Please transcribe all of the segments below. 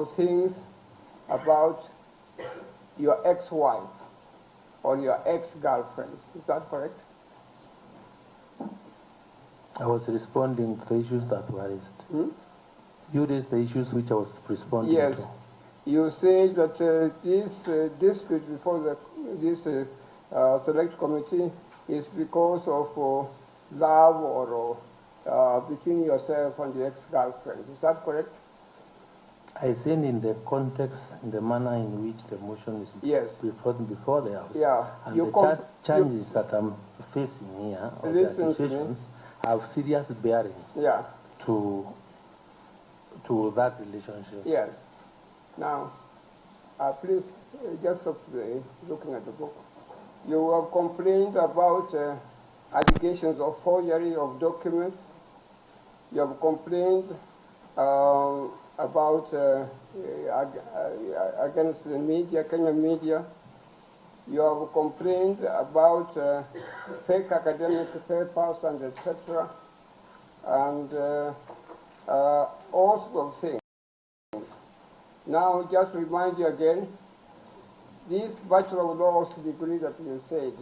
things about your ex-wife or your ex-girlfriend. Is that correct? I was responding to the issues that were raised. You raised the issues which I was responding to. Yes. You say that this dispute before this select committee is because of love or between yourself and the ex-girlfriend. Is that correct? I said in the context, in the manner in which the motion is before the House. Yeah. And the challenges that I'm facing here, or the accusations, have serious bearing to that relationship. Yes. Now, please just stop looking at the book. You have complained about allegations of forgery of documents. You have complained about against the media, Kenyan media. You have complained about fake academic papers and etc. And all sorts of things. Now, just to remind you again, this Bachelor of Laws degree that you said,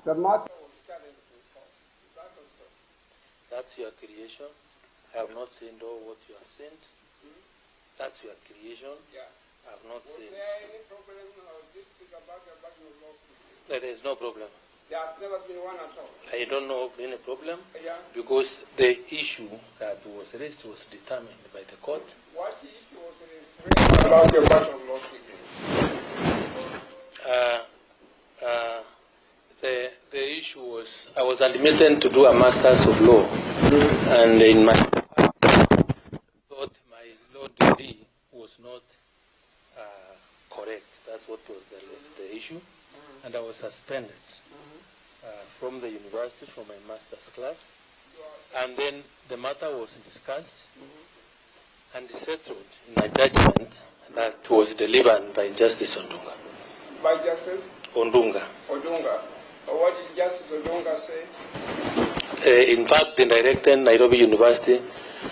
the matter was challenged in court. Is that also? That's your creation. I have not seen all what you have sent. That's your creation. Yeah. I have not seen. Was there any problem or dispute about your Bachelor of Laws degree? There is no problem. There has never been one at all. I don't know of any problem because the issue that was raised was determined by the court. What issue was raised about your Bachelor of Laws degree? The issue was I was admitted to do a Master's of Law, and in my thought my law degree was not correct. That's what was the issue, and I was suspended from the university for my master's class, and then the matter was discussed and settled in a judgment that was delivered by Justice Ondunga. By Justice? Ondunga. Ondunga. What did Justice Ondunga say? In fact, they directed Nairobi University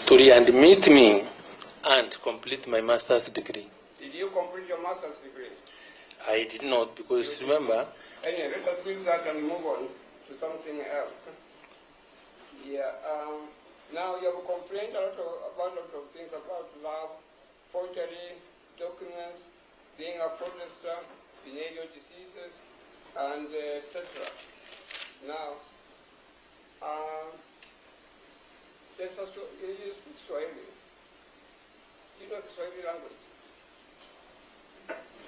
to readmit me and complete my master's degree. Did you complete your master's degree? I did not, because remember... Anyway, let us leave that and move on to something else. Yeah. Now you have complained about a lot of things about love, forgery, documents, being a protester, venereal diseases, and etc. Now, there's also, you speak Swahili. You know the Swahili language.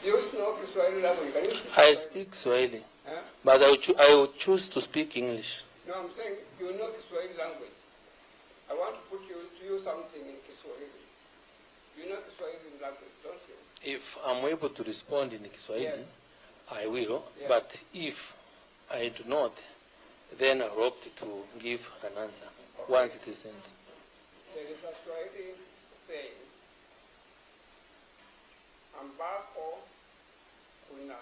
You know the Swahili language. Can you speak Swahili? I speak Swahili, but I would choose to speak English. No, I'm saying you know the Swahili language. I want to put you something in Kiswahili. You know the Swahili language, don't you? If I'm able to respond in Kiswahili, I will. But if I do not, then I opt to give an answer once it is sent. There is a Swahili saying, ambako kuna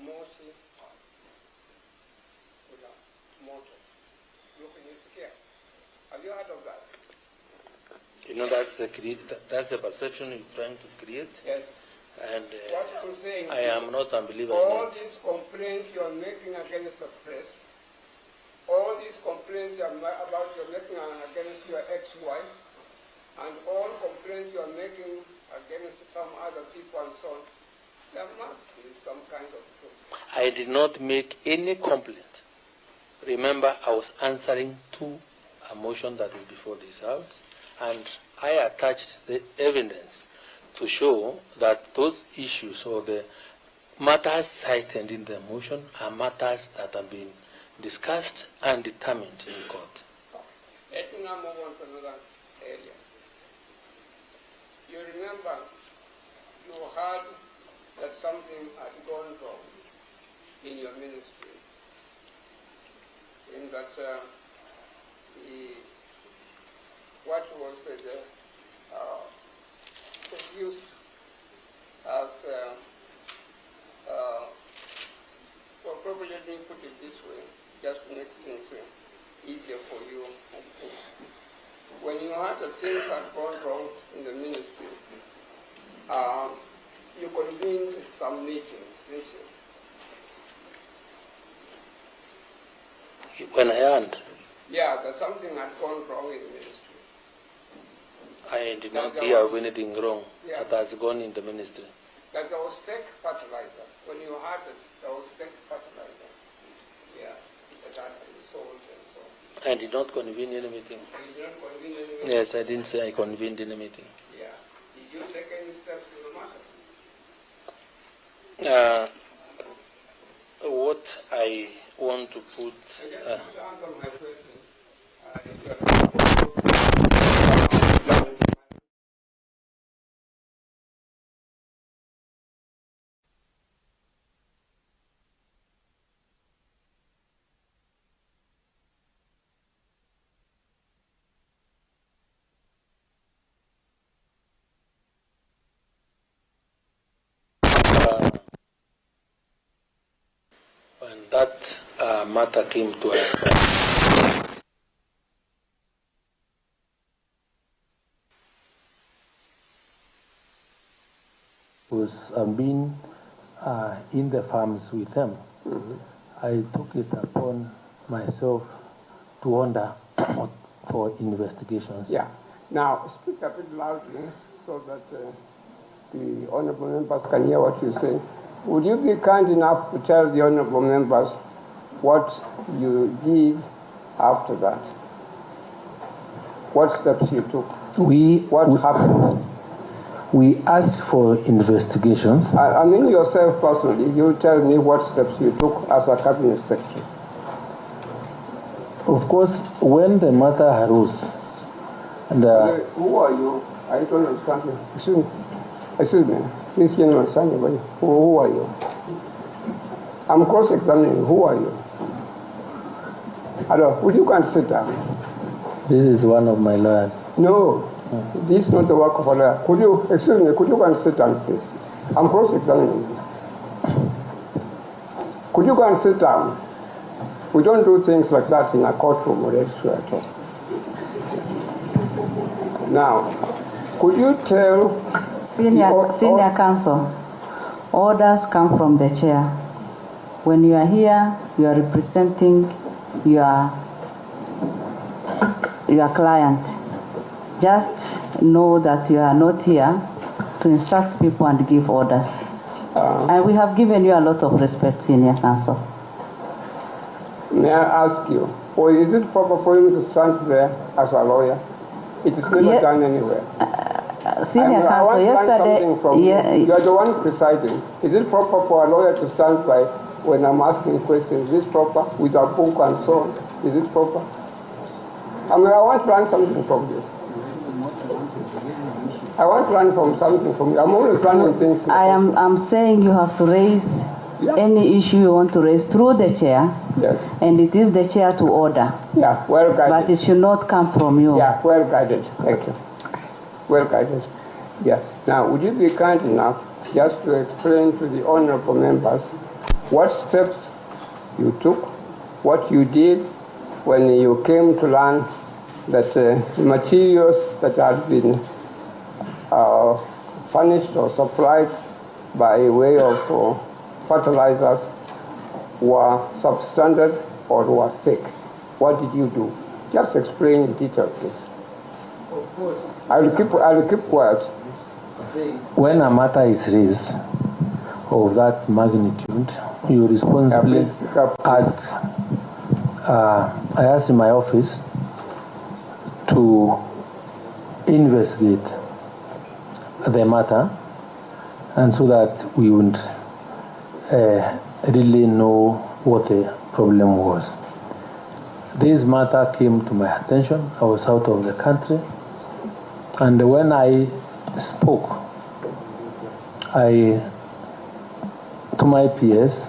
moshi kuna moto. Have you heard of that? You know, that's the perception you're trying to create. Yes. And what I'm saying, I am not a believer all in it. these complaints you are making against the press, all these complaints you are about you're making against your ex-wife, and all complaints you are making against some other people and so on, there must be some kind of truth. I did not make any complaint. Remember, I was answering to a motion that is before this House, and I attached the evidence to show that those issues or the matters cited in the motion are matters that have been discussed and determined in court. Let me now move on to another area. You remember you heard that something had gone wrong in your ministry, in that what was used as, well, probably let me put it this way, just to make things easier for you. When you heard that things had gone wrong in the ministry, convened some meetings, didn't you? When I heard, Yeah, that something had gone wrong in the ministry. I did not hear of anything wrong Yeah. that has gone in the ministry. That there was fake fertilizer. When you had it, there was fake fertilizer. Yeah, that had been sold and so on. I did not convene any meeting. You did not convene any meeting? Yes, I didn't say I convened any meeting. Yeah. Did you take any steps in the matter? What I want to put... Just answer my question. when that matter came to us, was being in the farms with them. I took it upon myself to order for investigations. Yeah. Now, speak a bit loudly so that the honorable members can hear what you say. Would you be kind enough to tell the honorable members what you did after that? What steps you took? What happened? We asked for investigations. I mean yourself personally. You tell me what steps you took as a cabinet secretary. Of course, when the matter arose, and who are you? I don't understand you. Excuse me. Please can understand me. Who are you? I'm cross-examining. Who are you? Hello. Would you go and sit down? this is one of my lawyers. No. This is not the work of a lawyer. Could you go and sit down, please? I'm cross-examining you. Could you go and sit down? We don't do things like that in a courtroom or elsewhere at all. Now, could you tell... Senior counsel, orders come from the chair. When you are here, you are representing your client. Just know that you are not here to instruct people and give orders. And we have given you a lot of respect, Senior Counsel. May I ask you, or is it proper for you to stand there as a lawyer? It is never done anywhere. Senior Counsel, yesterday... You are the one presiding. Is it proper for a lawyer to stand by when I'm asking questions? Is this proper? With a book and so on? Is it proper? I mean, I want to learn something from you. I want to learn something from you. I'm always learning things. I'm saying you have to raise any issue you want to raise through the chair. Yes. And it is the chair to order. Yeah, well guided. But it should not come from you. Yeah, well guided. Thank you. Well guided. Yes. Now, would you be kind enough just to explain to the honorable members what steps you took, what you did when you came to learn that materials that had been furnished or supplied by way of fertilizers were substandard or were fake? What did you do? Just explain in detail, please. Of course. I will keep quiet. When a matter is raised of that magnitude, you responsibly ask. I asked in my office to investigate the matter, and so that we would really know what the problem was. This matter came to my attention. I was out of the country, and when I spoke, to my PS,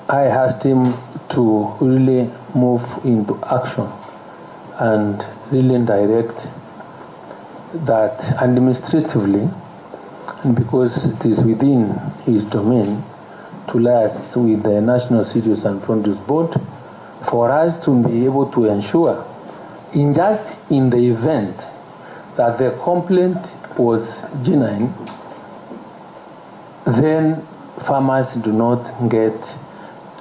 I asked him to really move into action and really direct that administratively, and because it is within his domain, to liaise with the National Cereals and Produce Board for us to be able to ensure, in the event that the complaint was genuine, then farmers do not get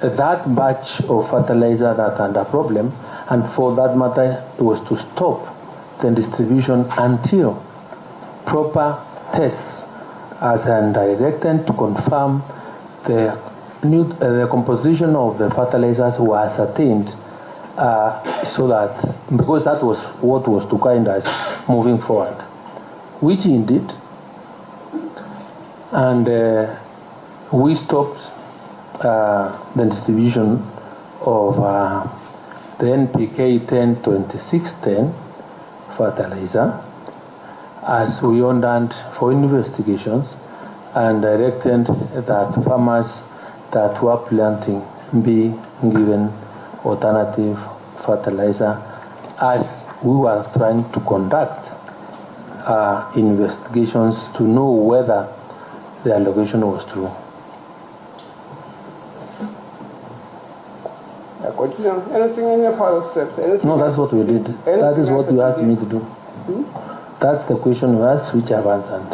that batch of fertilizer that under problem, and for that matter, it was to stop the distribution until proper tests as an directed to confirm the composition of the fertilizers were ascertained, so that, because that was what was to guide us moving forward, which indeed, and we stopped the distribution of the NPK 10-26-10 fertilizer, as we ordered for investigations and directed that farmers that were planting be given alternative fertilizer, as we were trying to conduct investigations to know whether the allegation was true. Anything in your further steps? No, that's what we did. That is what you asked me to do. That's the question you asked, which I've answered.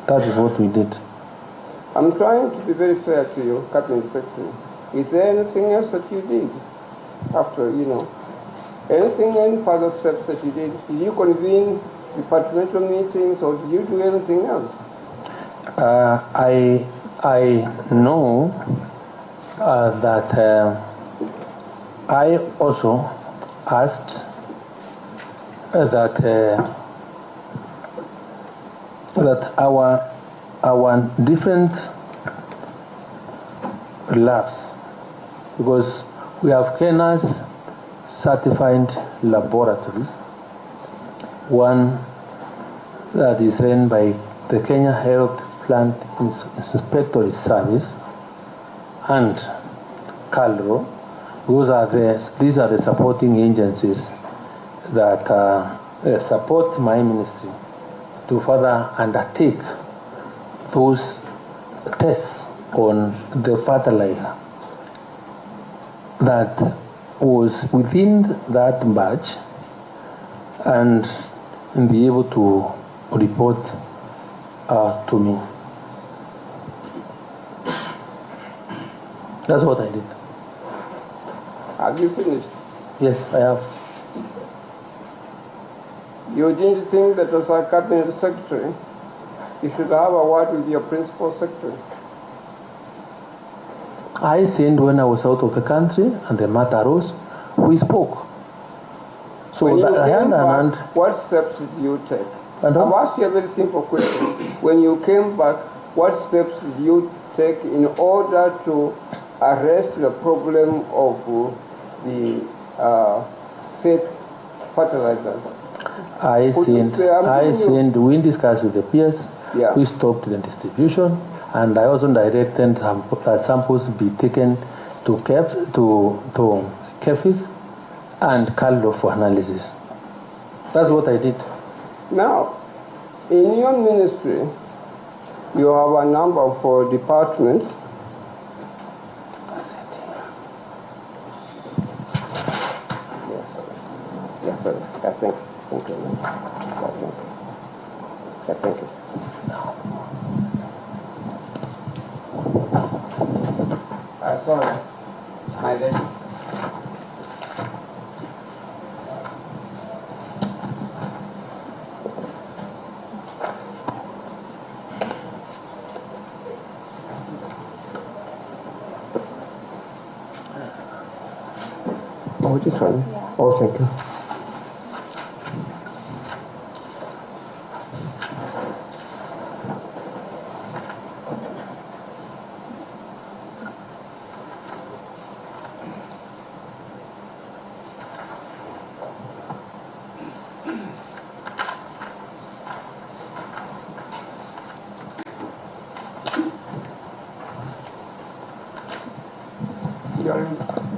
That is what we did. I'm trying to be very fair to you, Cabinet Secretary. Is there anything else that you did after, anything, any further steps that you did? Did you convene departmental meetings, or did you do anything else? I know that I also asked that our different labs, because we have Kenya's certified laboratories, one that is run by the Kenya Health Plant Inspectorate Service and CALRO. These are the supporting agencies that support my ministry to further undertake those tests on the fertilizer that was within that batch, and be able to report to me. That's what I did. Have you finished? Yes, I have. You didn't think that as a Cabinet Secretary, you should have a word with your Principal Secretary? I sent when I was out of the country and the matter arose, we spoke. So that I had what steps did you take? I've asked you a very simple question. When you came back, what steps did you take in order to arrest the problem of the fake fertilizers? We discussed with the peers, we stopped the distribution, and I also directed samples be taken to KEFIS and CALDO for analysis. That's what I did. Now, in your ministry, you have a number of departments. Yes, sir. Thank you. Thank you. Sorry. My bad. Oh, this one? Yeah. Oh, thank you.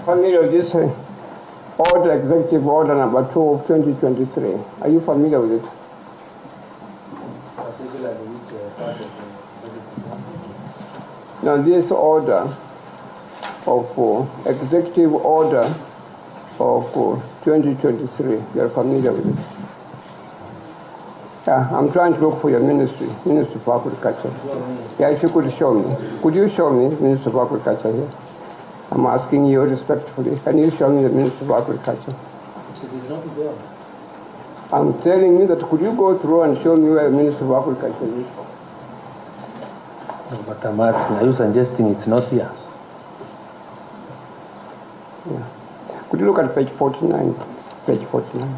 Familiar with this order, executive order number 2 of 2023. Are you familiar with it? Now this order of executive order of 2023, you are familiar with it? I'm trying to look for your Ministry of Agriculture. Yeah, if you could show me. Could you show me Ministry of Agriculture here? I'm asking you respectfully. Can you show me the Ministry of Agriculture? It is not there. I'm telling you that could you go through and show me where the Ministry of Agriculture is? No, but I'm asking, are you suggesting it's not here? Yeah. Could you look at page 49? Page 49.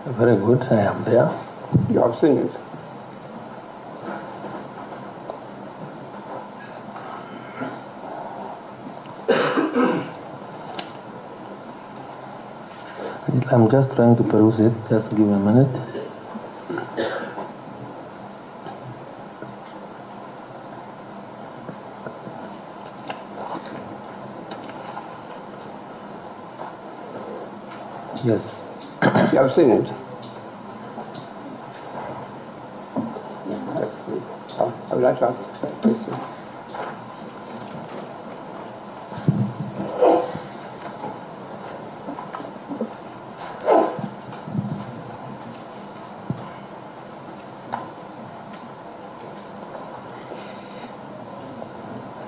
Very good, I am there. You have seen it. I'm just trying to peruse it. Just give me a minute. Yes. You have seen it. I would like to ask a question.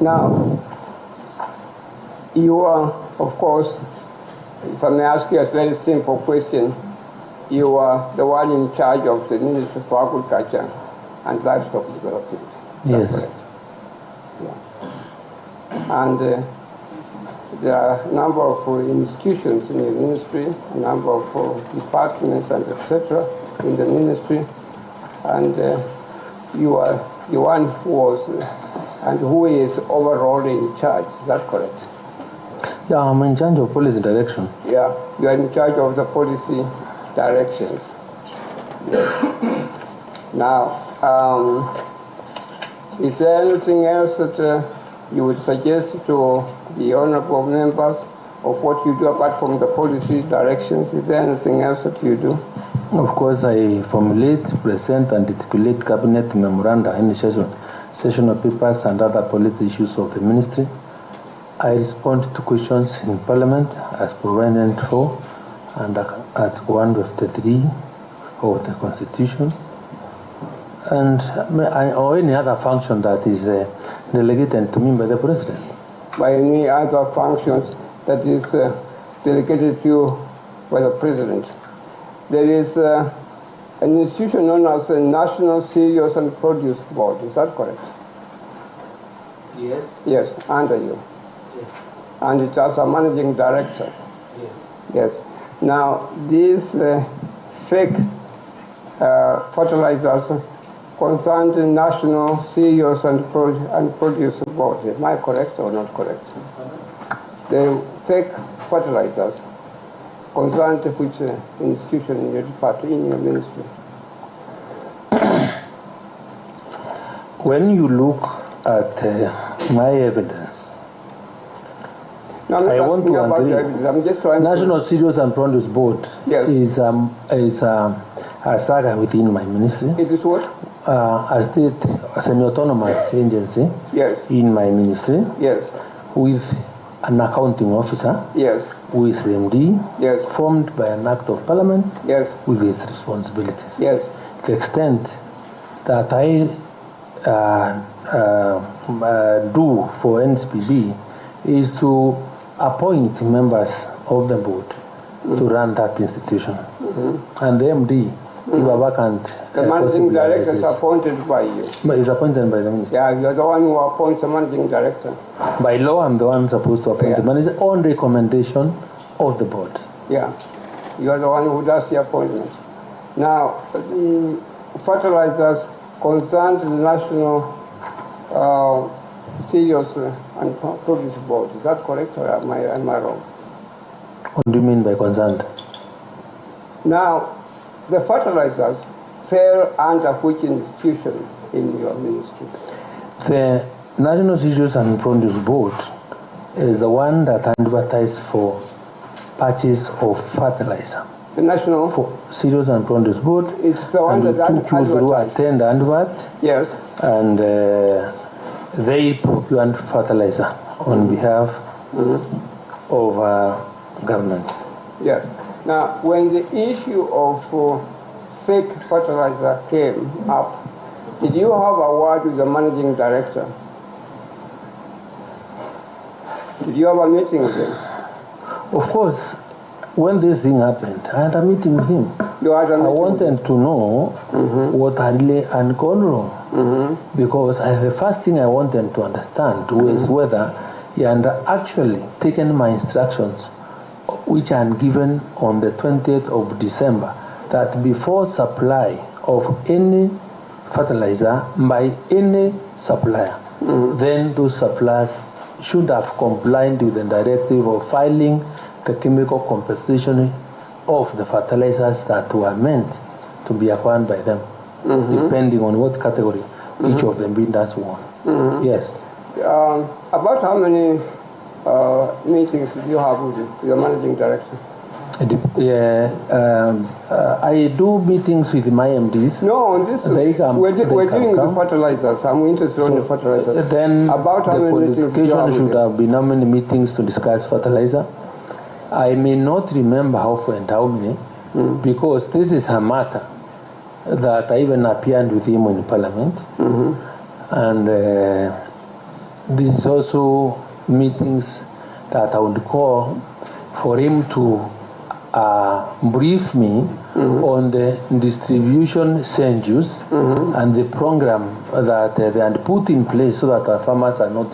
Now, you are, of course, if I may ask you a very simple question, you are the one in charge of the Ministry for Agriculture and Livestock Development. Yes. Yeah. And there are a number of institutions in the ministry, a number of departments and etc. in the ministry, and you are the one who was and who is overall in charge. Is that correct? Yeah, I'm in charge of policy direction. Yeah, you are in charge of the policy directions. Yes. Now, is there anything else that you would suggest to the honorable members of what you do apart from the policy directions? Is there anything else that you do? Of course, I formulate, present, and articulate cabinet memoranda, initiation, sessional papers, and other policy issues of the ministry. I respond to questions in Parliament as provided for under Article 153 of the Constitution, and or any other function that is delegated to me by the President. By any other functions that is delegated to you by the President. There is an institution known as the National Cereals and Produce Board. Is that correct? Yes. Yes, under you. Yes. And it has a managing director. Yes. Yes. Now, these fake fertilizers concern the National Cereals and Produce Board. Am I correct or not correct? The fake fertilizers concern which institution in your department, in your ministry? When you look at my evidence, No, I'm not I want asking to about agree. your evidence. I'm just trying National Cereals and Produce Board Yes. is a saga within my ministry. It is what? A semi-autonomous agency Yes. in my ministry Yes. with an accounting officer, Yes. with MD, Yes. formed by an act of parliament Yes. with its responsibilities. Yes. To the extent that I do for NSPB is to appoint members of the board to run that institution. And the MD, if a vacant The managing director is arises, appointed by you. is appointed by the minister. Yeah, you're the one who appoints the managing director. By law, I'm the one supposed to appoint Yeah. the manager on recommendation of the board. Yeah, you're the one who does the appointment. Now, the fertilizers concern the National Cereals and Produce Board. Is that correct or am I wrong? What do you mean by concerned? Now, the fertilizers fell under which institution in your ministry? The National Cereals and Produce Board is the one that advertises for purchase of fertilizer. The National? For Cereals and Produce Board, It's the one and that two people who advertised. attend advert Yes. and they procured fertilizer on behalf of government. Yes. Now, when the issue of fake fertilizer came up, did you have a word with the managing director? Did you have a meeting with him? Of course, when this thing happened, I had a meeting with him. You had a meeting I wanted to know what had really gone wrong. Because the first thing I wanted to understand was whether he had actually taken my instructions, which I had given on the 20th of December, that before supply of any fertilizer by any supplier, then those suppliers should have complied with the directive of filing the chemical compensation of the fertilizers that were meant to be acquired by them, depending on what category each of them bidders won. Yes. About how many meetings did you have with the managing director? I do meetings with my MDs. No, on this we're dealing with the fertilizers. I'm interested in the fertilizers. Then about how many meetings did you have should have been how many meetings to discuss fertilizer? I may not remember how many, because this is a matter that I even appeared with him in Parliament, and there is also meetings that I would call for him to brief me on the distribution census and the program that they had put in place so that our farmers are not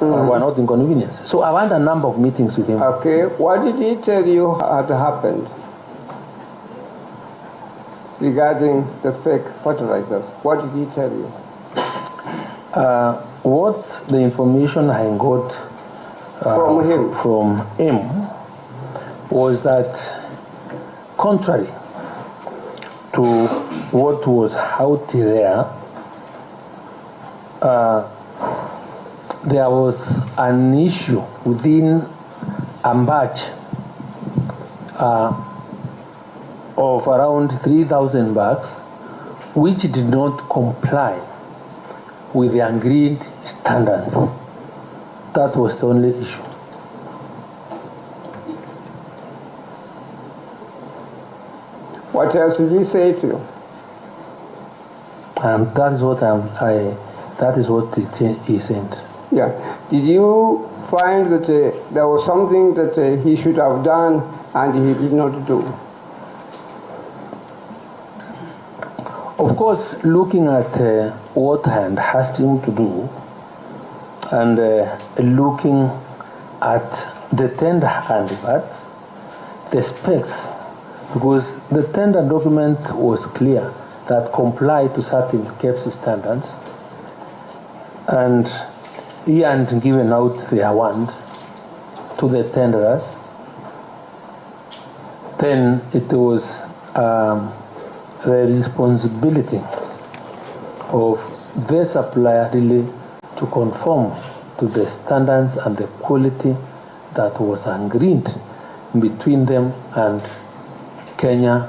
were not inconvenienced. So I had a number of meetings with him. Okay, what did he tell you had happened regarding the fake fertilizers? What did he tell you? What the information I got from him was that, contrary to what was out there, there was an issue within a batch of around 3,000 bags which did not comply with the agreed standards. That was the only issue. What else did he say to you? And that is what that is what he said. Yeah. Did you find that there was something that he should have done and he did not do? Of course, looking at what I had asked him to do, and looking at the tender handbook, the specs, because the tender document was clear that complied to certain KEPS standards, and he had given out the award to the tenderers. Then it was the responsibility of the supplier really to conform to the standards and the quality that was agreed between them and Kenya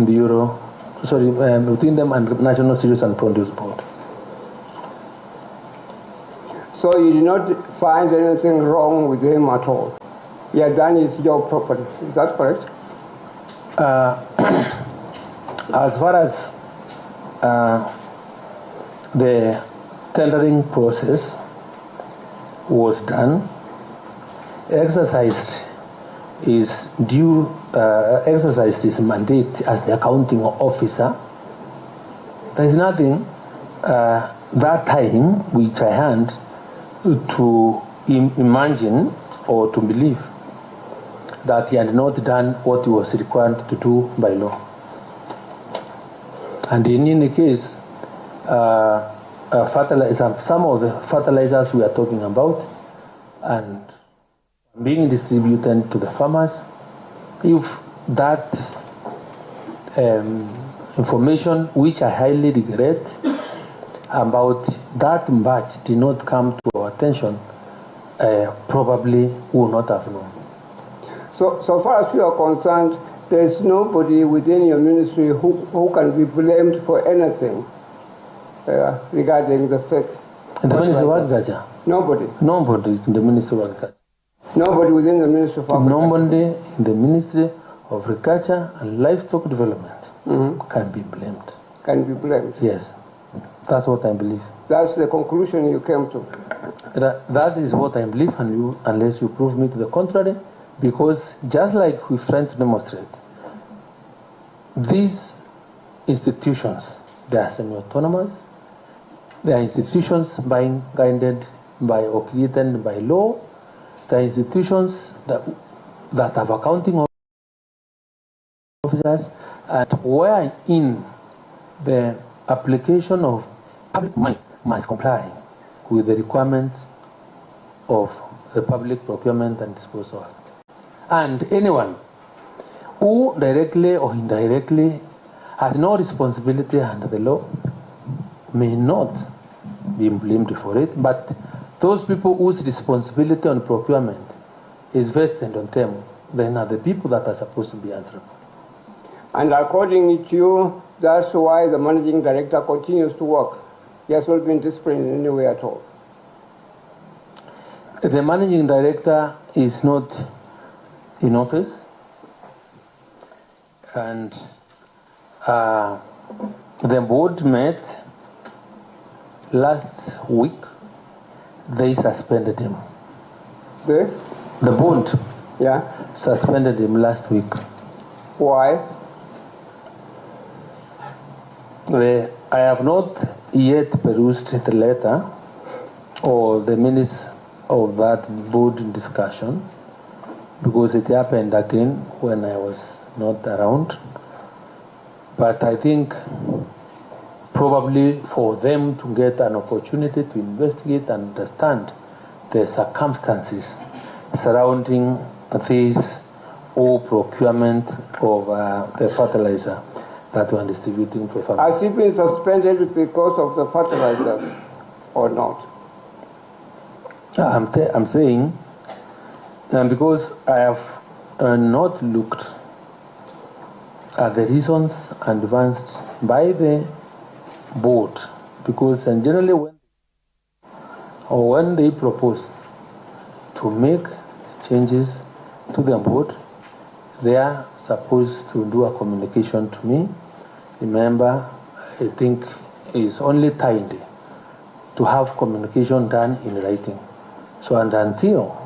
Bureau, between them and National Cereals and Produce Board. So you did not find anything wrong with him at all? He had done his job properly. Is that correct? As far as the tendering process was done, exercised his mandate as the accounting officer. There is nothing that time which I had to imagine or to believe that he had not done what he was required to do by law. And in any case, some of the fertilizers we are talking about and being distributed to the farmers, if that information, which I highly regret, about that batch did not come to our attention, probably would not have known. So far as you are concerned, there is nobody within your ministry who can be blamed for anything regarding the fake In the Ministry of Agriculture? Nobody. Nobody in the Ministry of Agriculture. Nobody within the Ministry of Agriculture? Nobody in the Ministry of Agriculture and Livestock Development can be blamed. Can be blamed? Yes. That's what I believe. That's the conclusion you came to? That is what I believe, and unless you prove me to the contrary, because just like we're trying to demonstrate, these institutions, they are semi-autonomous, they are institutions being guided by or created by law, they are institutions that have accounting officers, and where in the application of public money must comply with the requirements of the Public Procurement and Disposal Act. And anyone who directly or indirectly has no responsibility under the law may not be blamed for it, but those people whose responsibility on procurement is vested on them, then are the people that are supposed to be answerable. And according to you, that's why the managing director continues to work. He has not been disciplined in any way at all. The managing director is not in office, and the board met last week. They suspended him. The board Yeah. suspended him last week. Why? I have not yet perused the letter or the minutes of that board discussion, because it happened again when I was not around. But I think probably for them to get an opportunity to investigate and understand the circumstances surrounding this whole procurement of the fertilizer that we are distributing to farmers. Has he been suspended because of the fertilizers or not? I'm saying, because I have not looked at the reasons advanced by the board, because generally when they propose to make changes to the board, they are supposed to do a communication to me. Remember, I think it's only timed to have communication done in writing. So, and until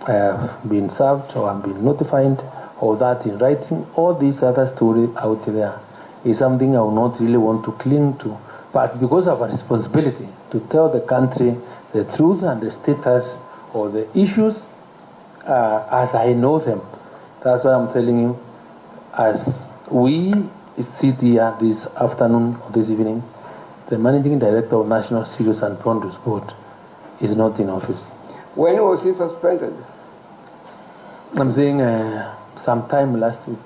I have been served or have been notified of that in writing, all these other stories out there is something I will not really want to cling to. But because of our responsibility to tell the country the truth and the status of the issues as I know them, that's why I'm telling you, as we sit here this afternoon or this evening, the Managing Director of National Cereals and Produce Board is not in office. When was he suspended? I'm saying sometime last week.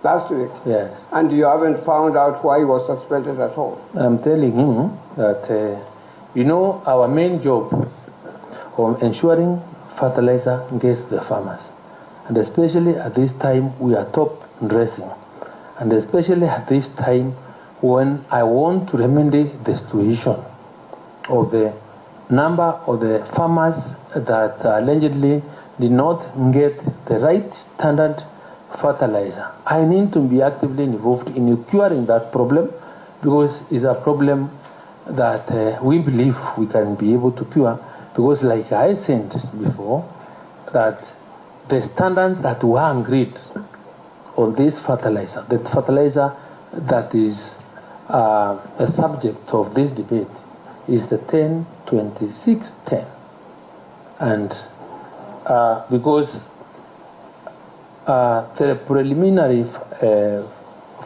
Last week? Yes. And you haven't found out why he was suspended at all? I'm telling him that, our main job of ensuring fertilizer gets the farmers. And especially at this time, we are top dressing. And especially at this time, when I want to remedy the situation of the number of the farmers that allegedly did not get the right standard fertilizer. I need to be actively involved in curing that problem, because it's a problem that we believe we can be able to cure, because like I said before, that the standards that were agreed on this fertilizer, the fertilizer that is the subject of this debate, is the 10-26-10. And because the preliminary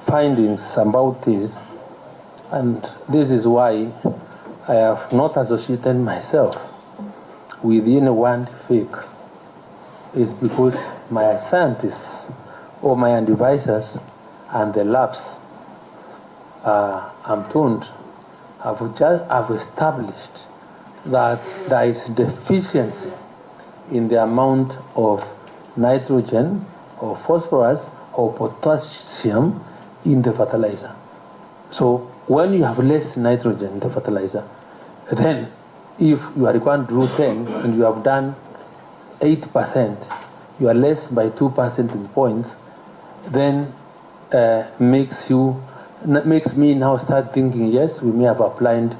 findings about this, and this is why I have not associated myself with anyone fake, is because my scientists or my advisors and the labs, I'm told, have established that there is deficiency in the amount of nitrogen or phosphorus or potassium in the fertilizer. So when you have less nitrogen in the fertilizer, then if you are required to do 10 and you have done 80%, you are less by 2 percentage points, then makes me now start thinking, yes, we may have applied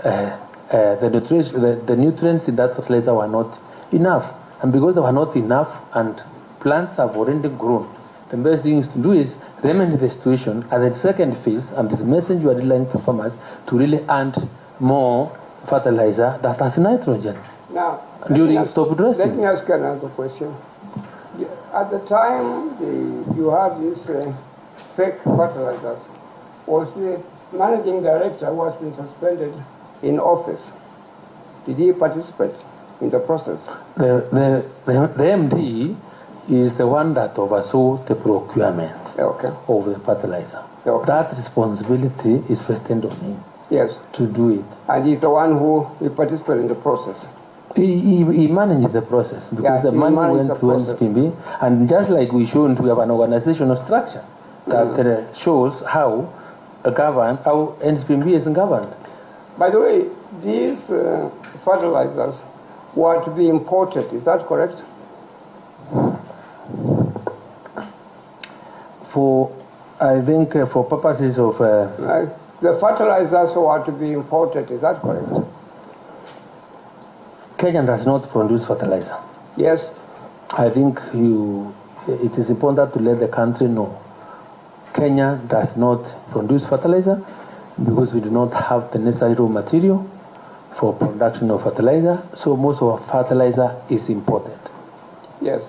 the nutrients in that fertilizer were not enough. And because they were not enough and plants have already grown, the best thing is to do is remedy the situation at the second phase, and this message you are relying for farmers to really add more fertilizer that has nitrogen. Now, during top dressing. Let me ask you another question. At the time you have these fake fertilizers, was the managing director who has been suspended in office? Did he participate in the process? The MD is the one that oversaw the procurement of the fertilizer. That responsibility is vested on him. Yes. To do it. And he's the one who participated in the process. He managed the process because the money went to NSPB, and just like we showed, we have an organizational structure that shows how NSPB is governed. By the way, these fertilizers were to be imported, is that correct? I think for purposes of... the fertilizers were to be imported, is that correct? Kenya does not produce fertilizer. Yes. I think it is important to let the country know. Kenya does not produce fertilizer because we do not have the necessary raw material for production of fertilizer, so most of our fertilizer is imported. Yes.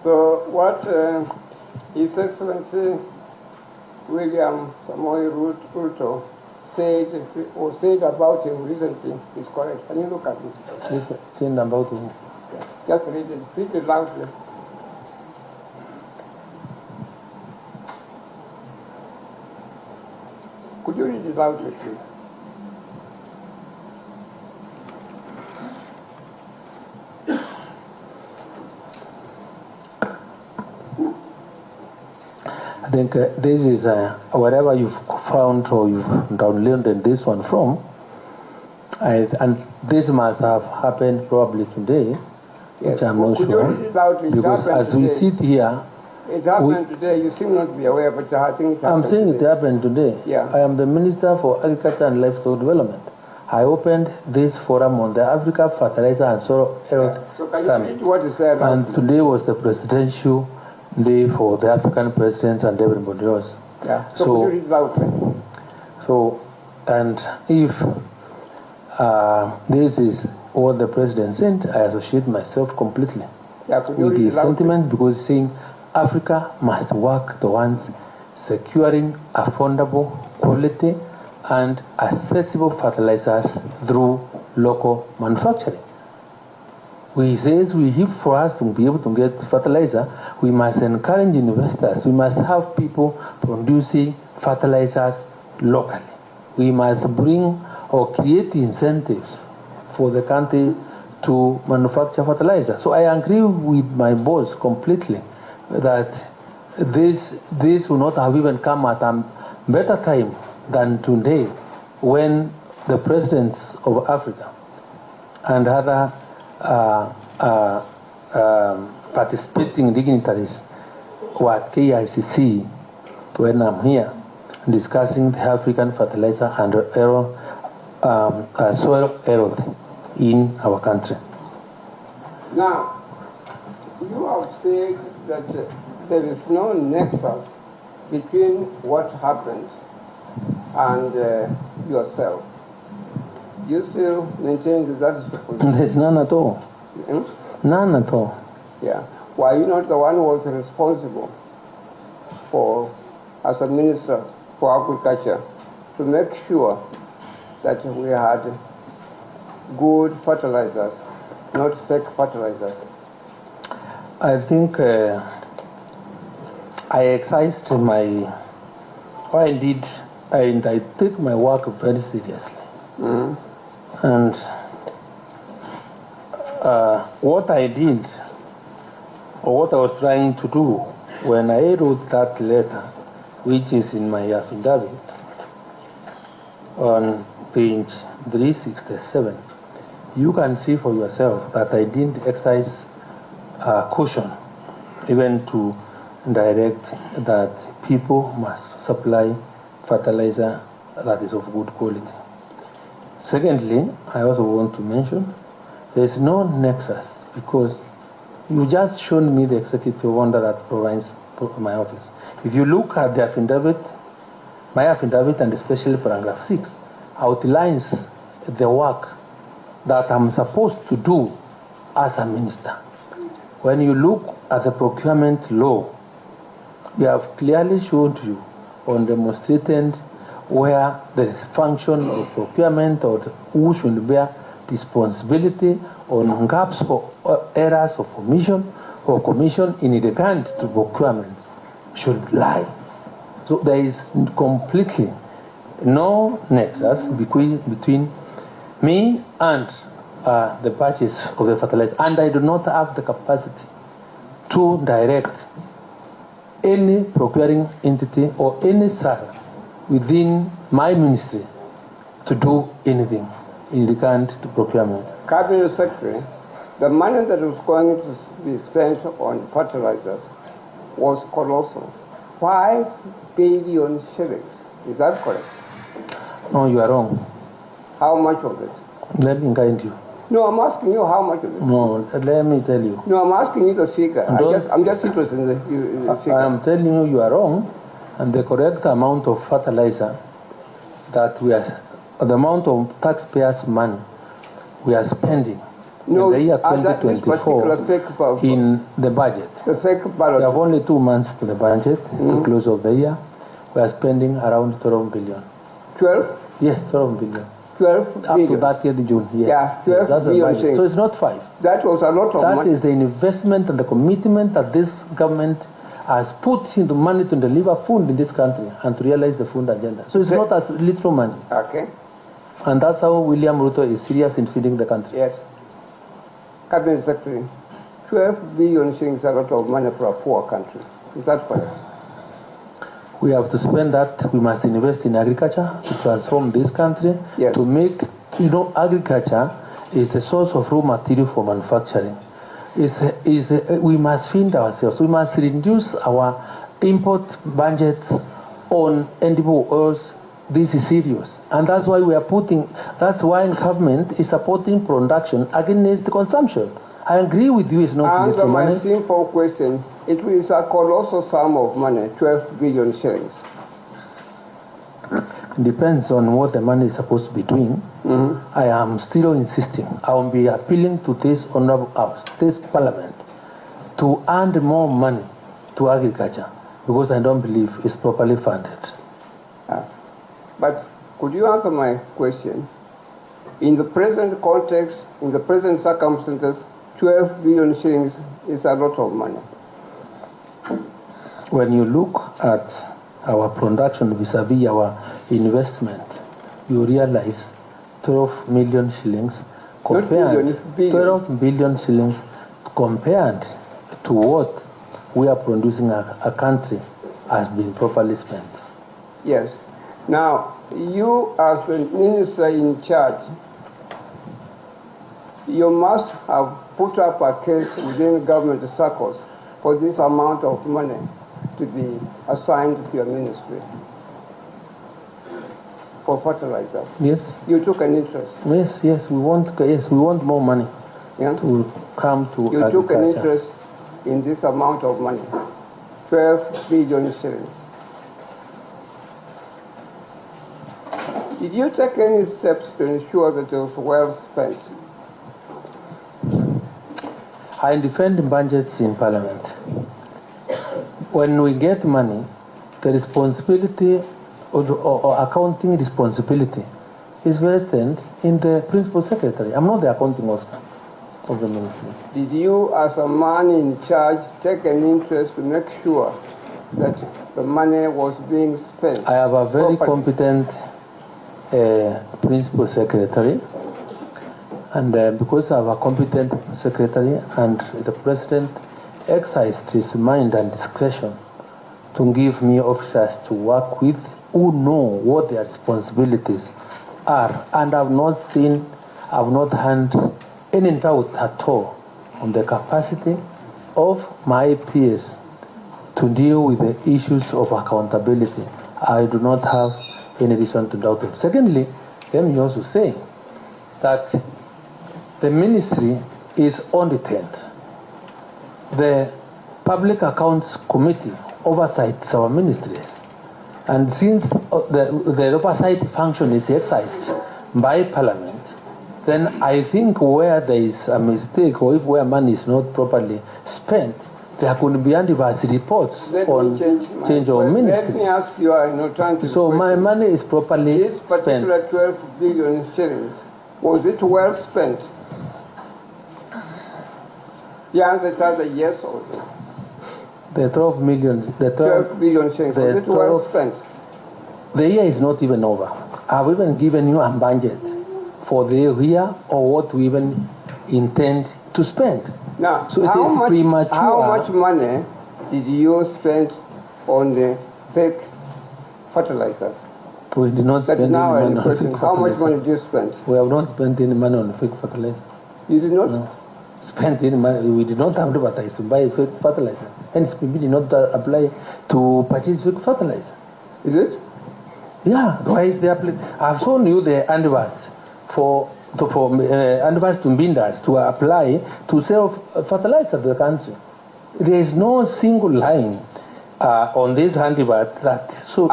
So what His Excellency William Samoei Ruto said about him recently is correct. Can you look at this? Saying about him? Just read it loudly. Could you read it loudly, please? I think this is wherever you've found or you've downloaded this one from, and this must have happened probably today, which I'm not sure, because as we sit here, it happened today. You seem not to be aware, but I think it happened. I'm saying today. It happened today. Yeah. I am the Minister for Agriculture and Livestock Development. I opened this forum on the Africa Fertilizer and Soil Health Summit, what is there and today was the presidential day for the African presidents and everybody else. Yeah. So could you read loudly? So, and if this is what the president said, I associate myself completely with his sentiment, because saying Africa must work towards securing affordable, quality, and accessible fertilizers through local manufacturing. For us to be able to get fertilizer, we must encourage investors. We must have people producing fertilizers locally. We must bring or create incentives for the country to manufacture fertilizer. So I agree with my boss completely that this will not have even come at a better time than today, when the presidents of Africa and other participating dignitaries were at KICC when I'm here discussing the African fertilizer and soil health in our country. Now, you have said that there is no nexus between what happened and yourself. You still maintain that is the position? There's none at all. None at all. Yeah. Why are you not the one who was responsible for, as a minister for agriculture, to make sure that we had good fertilizers, not fake fertilizers? I think I exercised I take my work very seriously. And what I did, or what I was trying to do when I wrote that letter, which is in my affidavit on page 367, you can see for yourself that I didn't exercise caution, even to direct that people must supply fertilizer that is of good quality. Secondly, I also want to mention there is no nexus, because you just shown me the executive order that provides my office. If you look at the affidavit, my affidavit, and especially paragraph 6, outlines the work that I'm supposed to do as a minister. When you look at the procurement law, we have clearly showed you on demonstrated where the function of procurement or who should bear responsibility on gaps or errors of omission or commission in regard to procurement should lie. So there is completely no nexus between me and the purchase of the fertilizer, and I do not have the capacity to direct any procuring entity or any server within my ministry to do anything in regard to procurement. Cabinet Secretary, the money that was going to be spent on fertilizers was colossal. 5 billion shillings. Is that correct? No, you are wrong. How much of it? Let me guide you. No, I'm asking you how much of it. No, let me tell you. No, I'm asking you the figure. I'm just interested in the figure. I am telling you, you are wrong, and the correct amount of fertilizer that we are, the amount of taxpayers' money we are spending in the year 2024 in the budget. The fake ballot. We have only 2 months to the budget, to close of the year. We are spending around 12 billion. 12? Yes, 12 billion. 12 Up billion. to 30th June. Yes. Yeah, 12 that's billion the budget. So it's not 5. That was a lot of money. That is the investment and the commitment that this government has put into money to deliver food in this country and to realize the food agenda. So it's not as little money. Okay. And that's how William Ruto is serious in feeding the country. Yes. Cabinet Secretary, 12 billion shillings is a lot of money for a poor country. Is that correct? We have to spend that. We must invest in agriculture to transform this country, to make, agriculture is the source of raw material for manufacturing. We must feed ourselves. We must reduce our import budgets on edible oils. This is serious. And that's why that's why government is supporting production against the consumption. I agree with you, it's not little money. Answer my simple question. It is a colossal sum of money, 12 billion shillings. It depends on what the money is supposed to be doing. I am still insisting. I will be appealing to this honorable house, this parliament, to earn more money to agriculture, because I don't believe it's properly funded. But could you answer my question? In the present context, in the present circumstances, 12 billion shillings is a lot of money. When you look at our production vis-a-vis our investment, you realize 12 million shillings compared 12 billion shillings compared to what we are producing a country has been properly spent. Yes. Now, you as the minister in charge, you must have put up a case within government circles for this amount of money to be assigned to your ministry for fertilizers. Yes. You took an interest. Yes, we want more money to come to you agriculture. Took an interest in this amount of money, 12 billion shillings. Did you take any steps to ensure that it was well spent? I defend budgets in Parliament. When we get money, the responsibility or accounting responsibility is vested in the Principal Secretary. I'm not the accounting officer of the ministry. Did you, as a man in charge, take an interest to make sure that the money was being spent? I have a very competent Principal Secretary, and because I have a competent Secretary and the President exercised his mind and discretion to give me officers to work with who know what their responsibilities are, and I've not seen I've not had any doubt at all on the capacity of my peers to deal with the issues of accountability. I do not have any reason to doubt them. Secondly, let me also say that the ministry is audited. The Public Accounts Committee oversights our ministries. And since the oversight function is exercised by Parliament, then I think where there is a mistake or if where money is not properly spent, there could be adverse reports on change of ministry. Let me ask you an alternative So question. my money is properly This particular spent. 12 billion shillings, was it well spent? The answer is either yes or no. The 12 million, the 12 billion shillings, was it well spent? The year is not even over. I've even given you a budget for the year or what we even intend to spend. Now, So it is premature. how much money did you spend on the fake fertilizers? We did not spend any Now money I'm on questioning, fake how much fertilizer. money did you spend? We have not spent any money on fake fertilizer. You did not? No. Spent any money. We did not advertise to buy fake fertilizer. Hence, we did not apply to purchase fake fertilizer. Is it? Yeah, why is the I've shown you the adverts for adverts to bidders to apply to sell fertilizer to the country. There is no single line on this advert that shows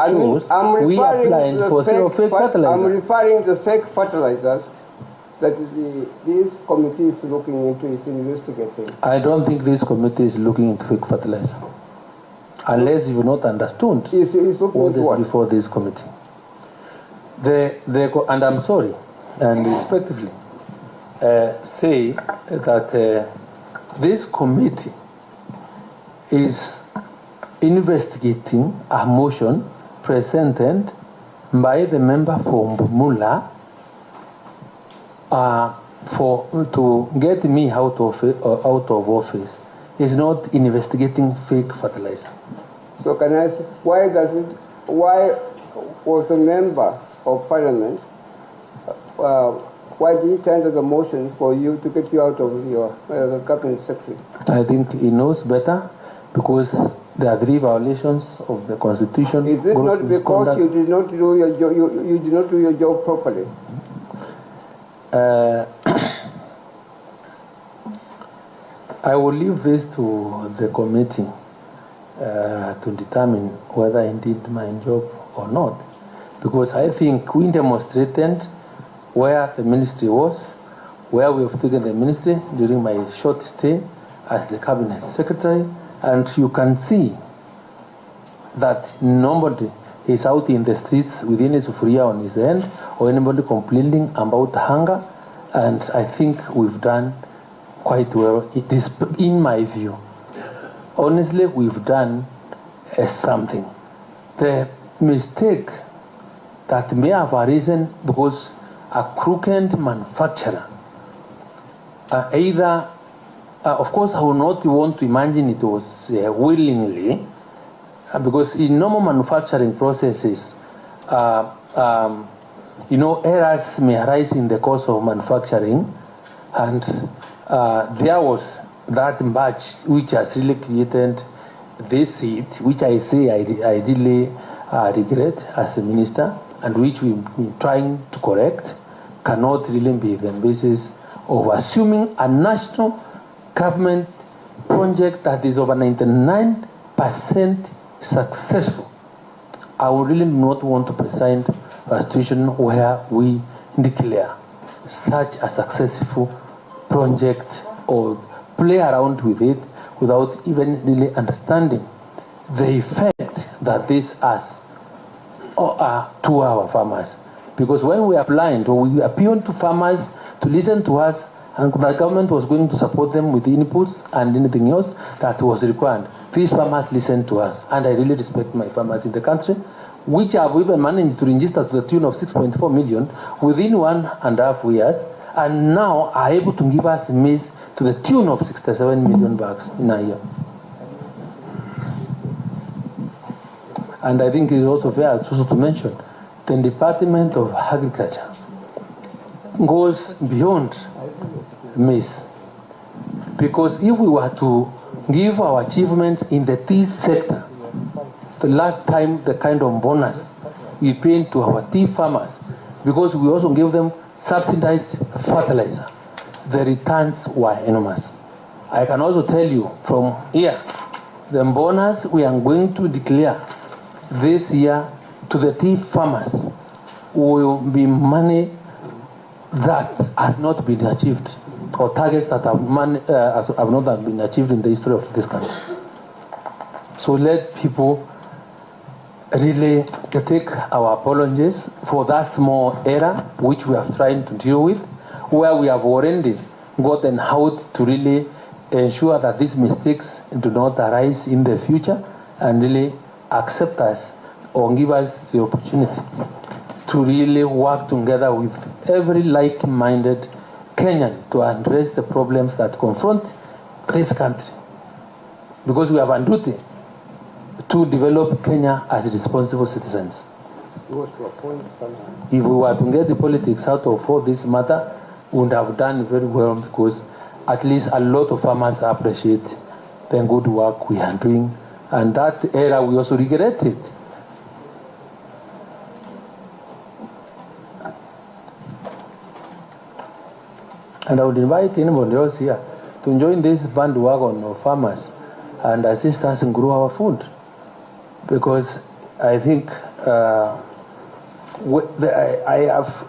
we applying for sale of fake fertilizer. I'm referring to fake fertilizers that this committee is looking into, is investigating. I don't think this committee is looking into fake fertilizer. Unless you've not understood Is looking all into this what? before this committee. And I'm sorry and respectfully say that this committee is investigating a motion presented by the member for Mbumula to get me out of office. Is not investigating fake fertilizer. So can I ask, why was a member of parliament, why did he tender the motion for you to get you out of your cabinet secretary? I think he knows better because there are 3 violations of the constitution. Is it not because you did not do your job, you did not do your job properly? I will leave this to the committee to determine whether I did my job or not. Because I think we demonstrated where the ministry was, where we have taken the ministry during my short stay as the cabinet secretary, and you can see that nobody is out in the streets with any sufuria on his hand or anybody complaining about hunger, and I think we've done quite well. It is, in my view, honestly, we've done something. The mistake that may have arisen because a crooked manufacturer, of course, I would not want to imagine it was willingly, because in normal manufacturing processes, errors may arise in the course of manufacturing, and there was that batch which has really created this heat, which I say I really regret as a minister, and which we've been trying to correct, cannot really be the basis of assuming a national government project that is over 99% successful. I would really not want to present a situation where we declare such a successful project or play around with it without even really understanding the effect that this has to our farmers. Because when we are blind, or we appealed to farmers to listen to us, and the government was going to support them with inputs and anything else that was required, these farmers listened to us, and I really respect my farmers in the country, which have even managed to register to the tune of 6.4 million within 1.5 years, and now are able to give us maize to the tune of 67 million bags in a year. And I think it's also fair also to mention the Department of Agriculture goes beyond maize. Because if we were to give our achievements in the tea sector, the last time the kind of bonus we paid to our tea farmers, because we also gave them subsidized fertilizer, the returns were enormous. I can also tell you from here, the bonus we are going to declare this year to the tea farmers will be money that has not been achieved, or targets that have not been achieved in the history of this country. So let people really take our apologies for that small error which we are trying to deal with, where we have already gotten out to really ensure that these mistakes do not arise in the future, and really accept us or give us the opportunity to really work together with every like-minded Kenyan to address the problems that confront this country. Because we have a duty to develop Kenya as responsible citizens. If we were to get the politics out of all this matter, we would have done very well, because at least a lot of farmers appreciate the good work we are doing, and that era we also regret it. And I would invite anybody else here to join this bandwagon of farmers and assist us in grow our food. Because I think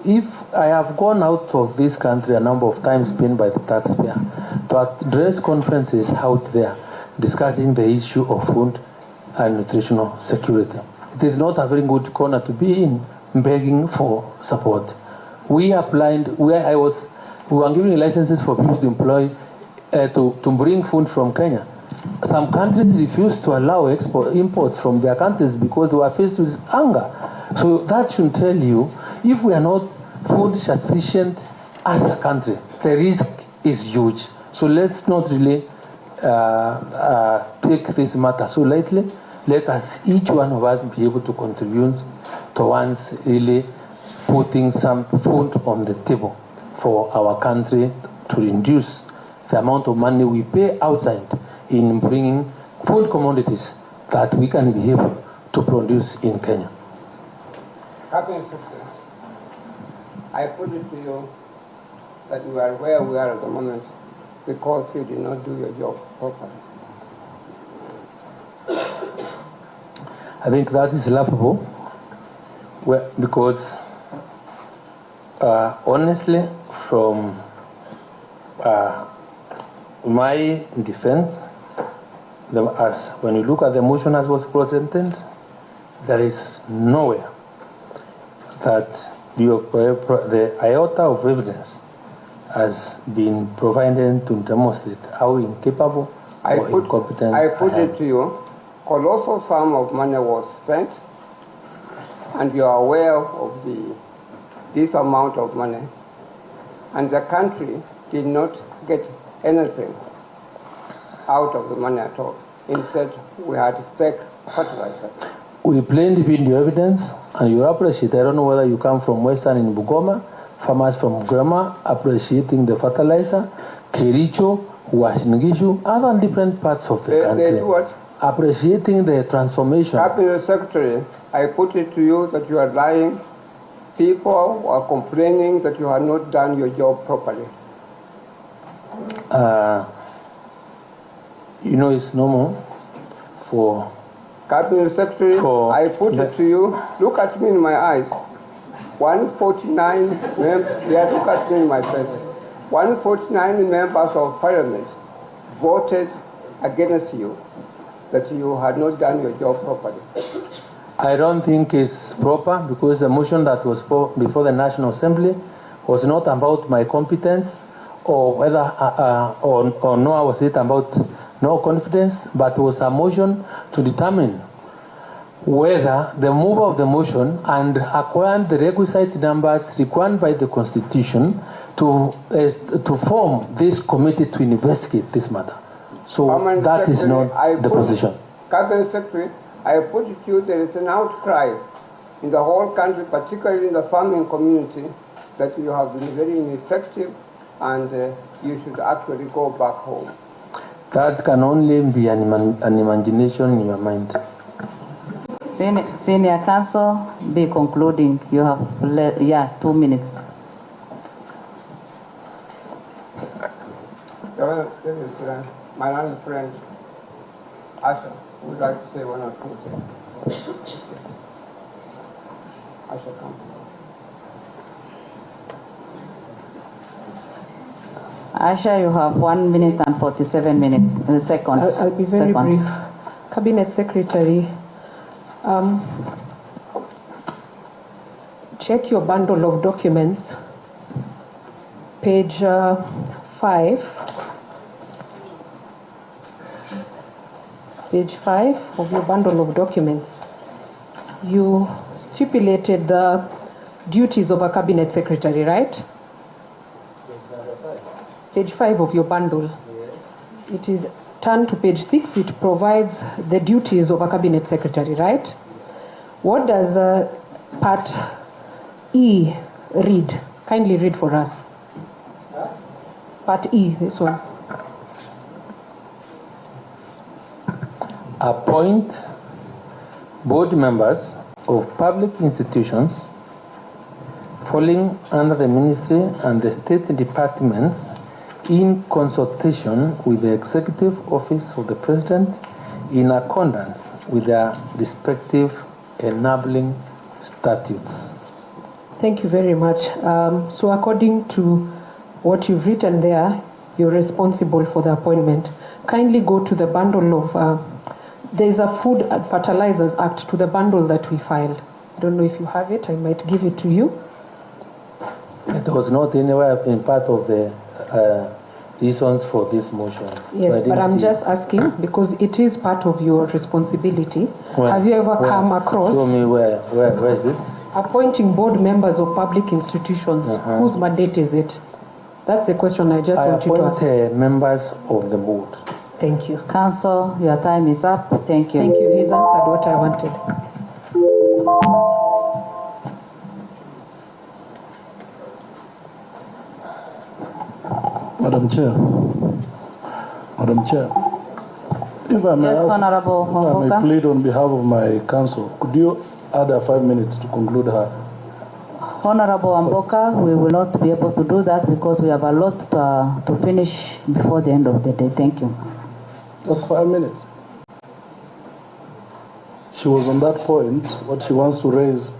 if I have gone out of this country a number of times paid by the taxpayer to address conferences out there discussing the issue of food and nutritional security. It is not a very good corner to be in, begging for support. We applied where I was. We were giving licenses for people to employ, to bring food from Kenya. Some countries refused to allow imports from their countries because they were faced with hunger. So that should tell you, if we are not food sufficient as a country, the risk is huge. So let's not really take this matter so lightly. Let us, each one of us, be able to contribute towards really putting some food on the table for our country, to reduce the amount of money we pay outside in bringing food commodities that we can be able to produce in Kenya. I put it to you that you are where we are at the moment because you did not do your job properly. I think that is laughable, because honestly, from my defense, when you look at the motion as was presented, there is nowhere that the iota of evidence has been provided to demonstrate how incapable or incompetent I put it to you, colossal sum of money was spent, and you are aware of this amount of money, and the country did not get anything out of the money at all. Instead, we had to take fertilizer. We plainly video evidence, and you appreciate. I don't know whether you come from Western in Bugoma, farmers from Bugoma appreciating the fertilizer, Kericho, Washingishu, other different parts of the country. They do what? Appreciating the transformation. Cabinet Secretary, I put it to you that you are lying. People are complaining that you have not done your job properly. You know, it's normal for Cabinet Secretary, I put it to you, look at me in my eyes. 149 members, look at me in my face. 149 members of Parliament voted against you, that you had not done your job properly. I don't think it's proper, because the motion that was before the National Assembly was not about my competence, or whether or nor was it about no confidence, but was a motion to determine whether the mover of the motion and acquired the requisite numbers required by the Constitution to form this committee to investigate this matter. So that is not the position. Cabinet Secretary, I put it to you, there is an outcry in the whole country, particularly in the farming community, that you have been very ineffective and you should actually go back home. That can only be an imagination in your mind. Senior counsel, be concluding. You have 2 minutes. My learned friend, Asha, would like to say one or two things. Asha, come. Asha, you have 1 minute and 47 seconds. I'll be very brief. Cabinet Secretary, check your bundle of documents, page 5. Page 5 of your bundle of documents. You stipulated the duties of a cabinet secretary, right? Page 5 of your bundle. It is turn to page 6. It provides the duties of a cabinet secretary, right? What does part E read? Kindly read for us. Part E, this one. Appoint board members of public institutions falling under the ministry and the state departments in consultation with the executive office of the president in accordance with their respective enabling statutes. Thank you very much. So according to what you've written there, you're responsible for the appointment. Kindly go to the bundle of there is a Food and Fertilizers Act to the bundle that we filed. I don't know if you have it. I might give it to you. It was not anywhere in part of the reasons for this motion. Yes, but I'm just asking because it is part of your responsibility. Have you ever come across? Show me where is it? Appointing board members of public institutions. Whose mandate is it? That's the question I just want you to ask. Appoint members of the board. Thank you. Counsel, your time is up. Thank you. Thank you. He's answered what I wanted. Madam Chair, if I may, Yes, Honorable if I Wambuka. may plead on behalf of my counsel, could you add 5 minutes to conclude her? Honorable Wambuka, we will not be able to do that because we have a lot to finish before the end of the day. Thank you. Just 5 minutes. She was on that point. What she wants to raise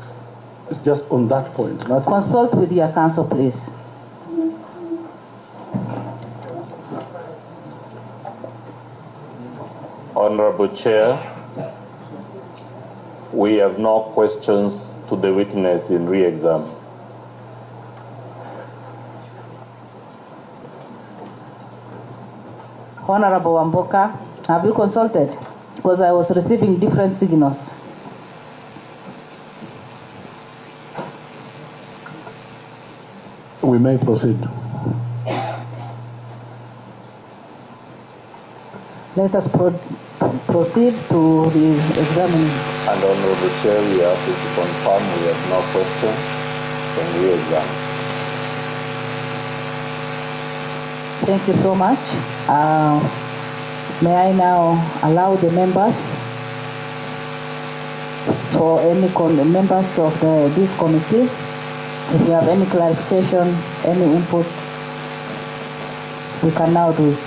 is just on that point. Nothing. Consult with your counsel, please. Honorable Chair, we have no questions to the witness in re-exam. Honorable Wambuka, have you consulted? Because I was receiving different signals. We may proceed. Let us proceed to the examining. And Honorable Chair, we have to confirm we have no questions from re-exam. Thank you so much. May I now allow the members for any members of this committee, if you have any clarification, any input, we can now do it.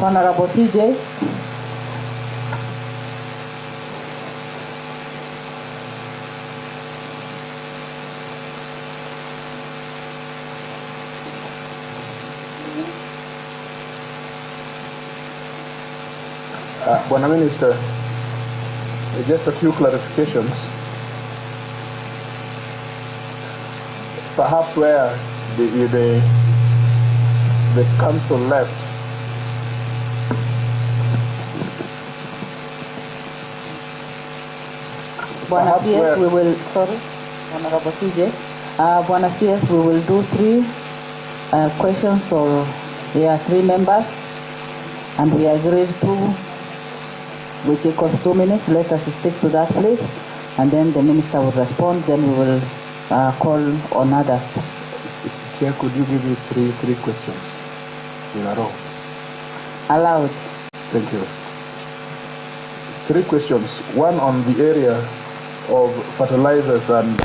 Honorable TJ. Bwana Minister, just a few clarifications. Perhaps where the council left, Bwana CS, we will, sorry, Honorable TJ. Bwana CS, we will do 3 questions, so there are 3 members, and we agreed to We take us 2 minutes. Let us stick to that, please. And then the minister will respond. Then we will call on others. Chair, could you give me three questions in a row? Allowed. Thank you. 3 questions. One on the area of fertilizers and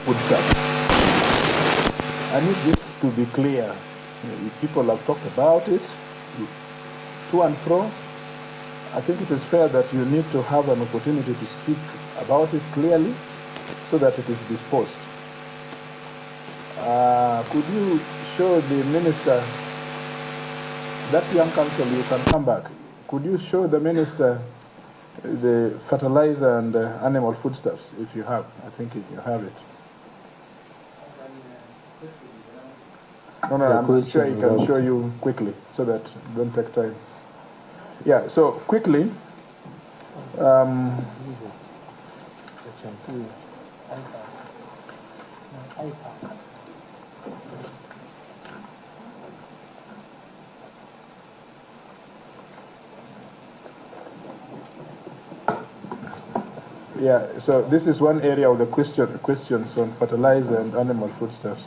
foodstuffs. I need this to be clear. People have talked about it to and fro. I think it is fair that you need to have an opportunity to speak about it clearly so that it is disposed. Could you show the minister, that young counsel, you can come back. Could you show the minister the fertilizer and animal foodstuffs, if you have? I think if you have it. No, I'm sure he can show you quickly so that it don't take time. Yeah, so quickly, yeah, so this is one area of the questions on fertilizer and animal foodstuffs.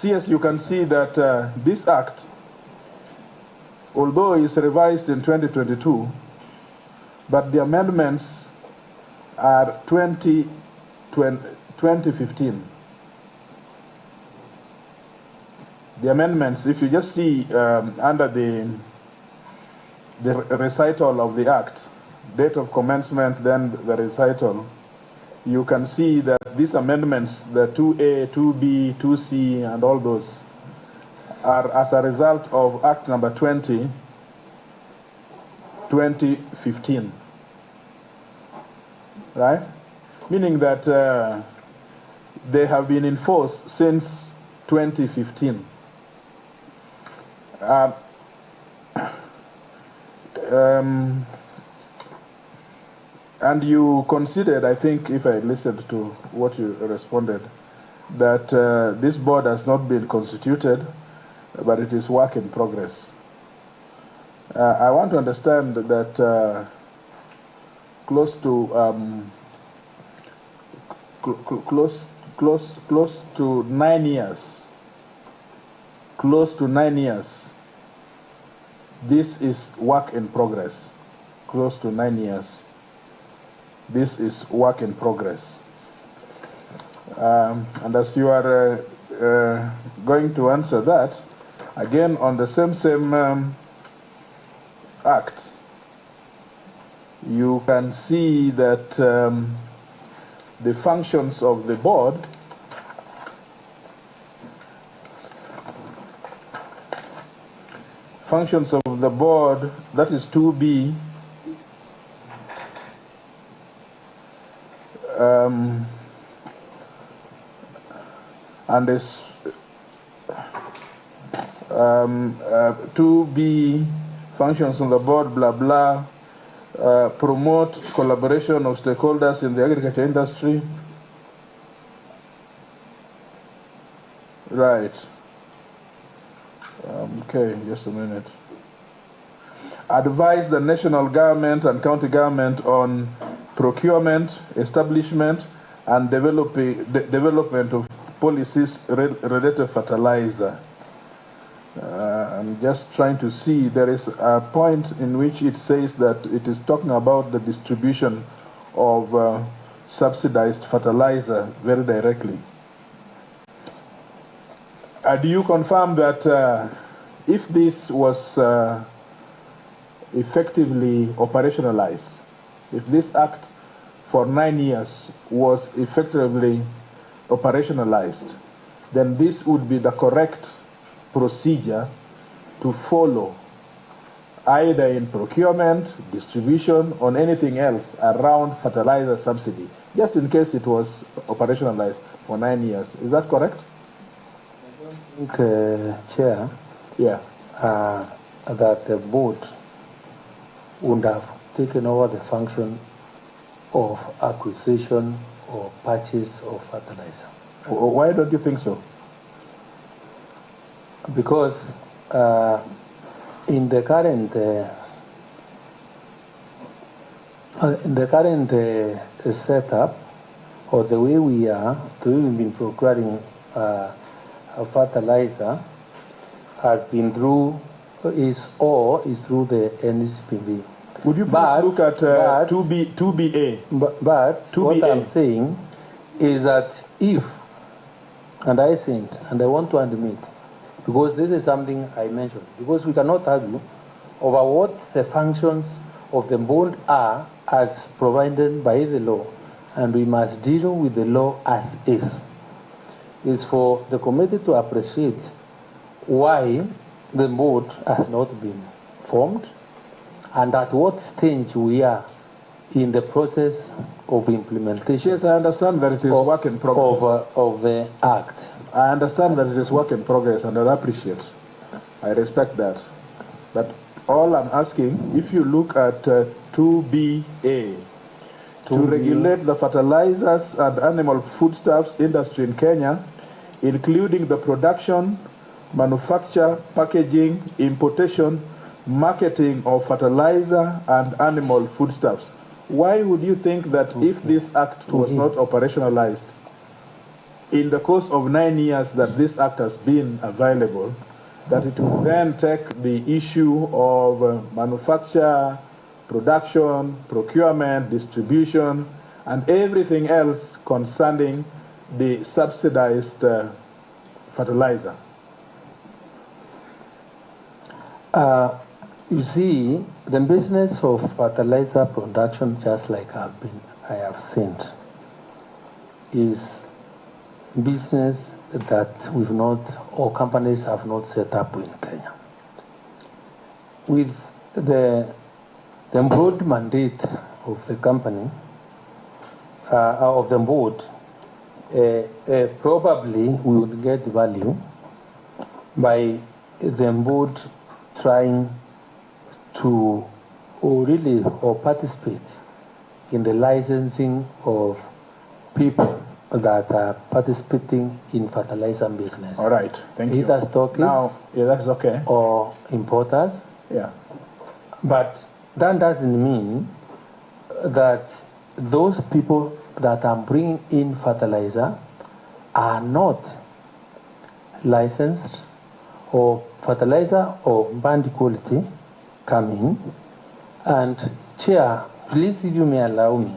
Yes, you can see that this act, although it's revised in 2022, but the amendments are 2015. The amendments, if you just see under the recital of the act, date of commencement, then the recital, you can see that these amendments, the 2A, 2B, 2C, and all those, are as a result of Act number 20, 2015. Right? Meaning that they have been in force since 2015. And you considered, I think, if I listened to what you responded, that this board has not been constituted, but it is work in progress. I want to understand that close to 9 years, this is work in progress. Close to 9 years. This is work in progress. And as you are going to answer that, again on the same act, you can see that the functions of the board that is 2B, and this 2B functions on the board, blah blah, promote collaboration of stakeholders in the agriculture industry. Right. Okay, just a minute. Advise the national government and county government on procurement, establishment, and development of policies related to fertilizer. I'm just trying to see, there is a point in which it says that it is talking about the distribution of subsidized fertilizer very directly. Do you confirm that if this was effectively operationalized, if this act for 9 years was effectively operationalized, then this would be the correct procedure to follow, either in procurement, distribution, or anything else around fertilizer subsidy, just in case it was operationalized for 9 years. Is that correct? I think, Chair, yeah, that the board would have taken over the function of acquisition or purchase of fertilizer. Why don't you think so? Because in the current In the current setup, or the way we are, we've been procuring a fertilizer has been through through the NSPB. Would you please look at 2BA? But 2BA. What I'm saying is that if, and I think, and I want to admit, because this is something I mentioned, because we cannot argue over what the functions of the board are as provided by the law, and we must deal with the law as is. It's for the committee to appreciate why the board has not been formed and at what stage we are in the process of implementation. Yes, I understand that it is work in progress. Of the Act. I understand that it is work in progress, and I appreciate. I respect that. But all I'm asking, if you look at 2BA, to regulate the fertilizers and animal foodstuffs industry in Kenya, including the production, manufacture, packaging, importation, marketing of fertilizer and animal foodstuffs. Why would you think that if this act was not operationalized, in the course of 9 years that this act has been available, that it would then take the issue of manufacture, production, procurement, distribution, and everything else concerning the subsidized fertilizer? You see, the business of fertilizer production, just like I have said, is business that we've not, or companies have not set up in Kenya. With the broad mandate of the company, of the board, probably we would get value by the board trying to participate in the licensing of people that are participating in fertilizer business. All right, thank you. Either stockists, now, yeah, that's okay, or importers. Yeah. But that doesn't mean that those people that are bringing in fertilizer are not licensed, or fertilizer of bad quality coming. And Chair, please, if you may allow me,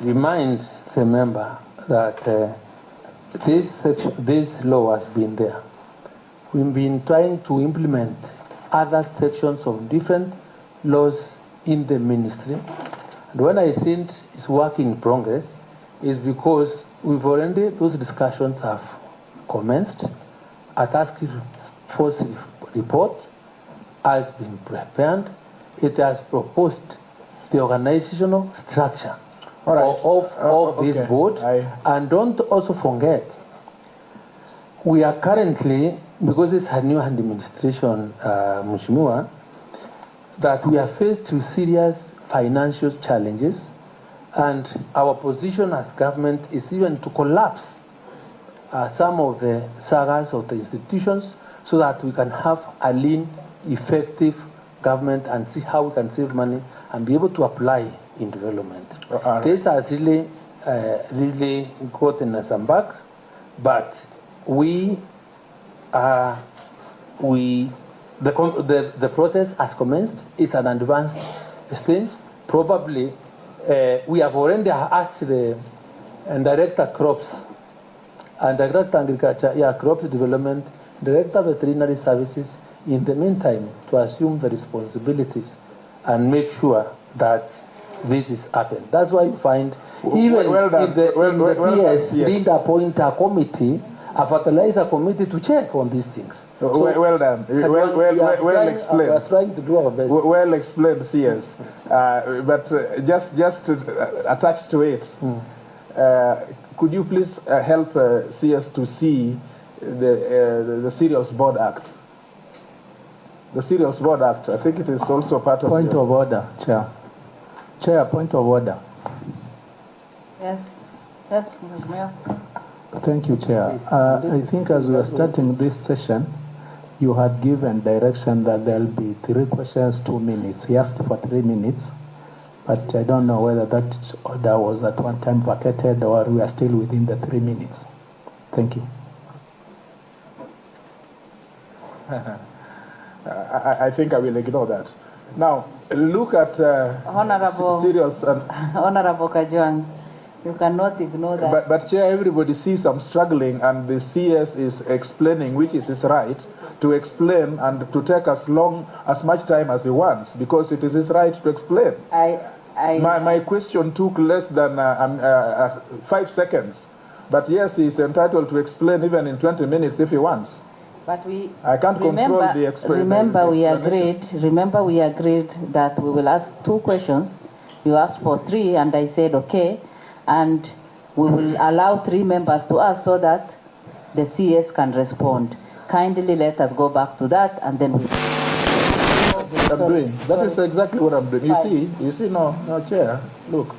remind the member that this law has been there. We've been trying to implement other sections of different laws in the ministry. And when I said it's work in progress, is because we've already, those discussions have commenced. A task force report has been prepared. It has proposed the organizational structure of this board. And don't also forget, we are currently, because it's a new administration, Mheshimiwa, that we are faced with serious financial challenges, and our position as government is even to collapse some of the sagas of the institutions so that we can have a lean, effective government and see how we can save money and be able to apply in development. This has really gotten us back, but the process has commenced. It's an advanced stage. Probably we have already asked the Director Crops and Director Agriculture, Crops Development, Director Veterinary Services, in the meantime, to assume the responsibilities and make sure that this is happened. That's why you find, even if the PS did appoint a committee, a fertilizer committee, to check on these things. So, well done. Well explained. We are trying to do our best. Well explained, CS. But just attached to it, could you please help CS to see the Serious Board Act? The Serious Board Act, I think it is also part of... Point of order, Chair. Chair, point of order. Yes. Yes, Mayor. Thank you, Chair. I think as we are starting this session, you had given direction that there will be 3 questions, 2 minutes. He asked for 3 minutes. But I don't know whether that order was at one time vacated or we are still within the 3 minutes. Thank you. I think I will ignore that. Now, look at Honorable serials. Honorable Kajwang, you cannot ignore that. But Chair, everybody sees I'm struggling, and the CS is explaining, which is his right, to explain and to take as much time as he wants, because it is his right to explain. My question took less than 5 seconds, but yes, he's entitled to explain even in 20 minutes if he wants. But I can't control the explanation. Remember, we agreed that we will ask 2 questions. You asked for 3, and I said okay, and we will allow 3 members to ask so that the CS can respond. Kindly let us go back to that, and then we. That is exactly what I'm doing. You see, no, Chair. Look,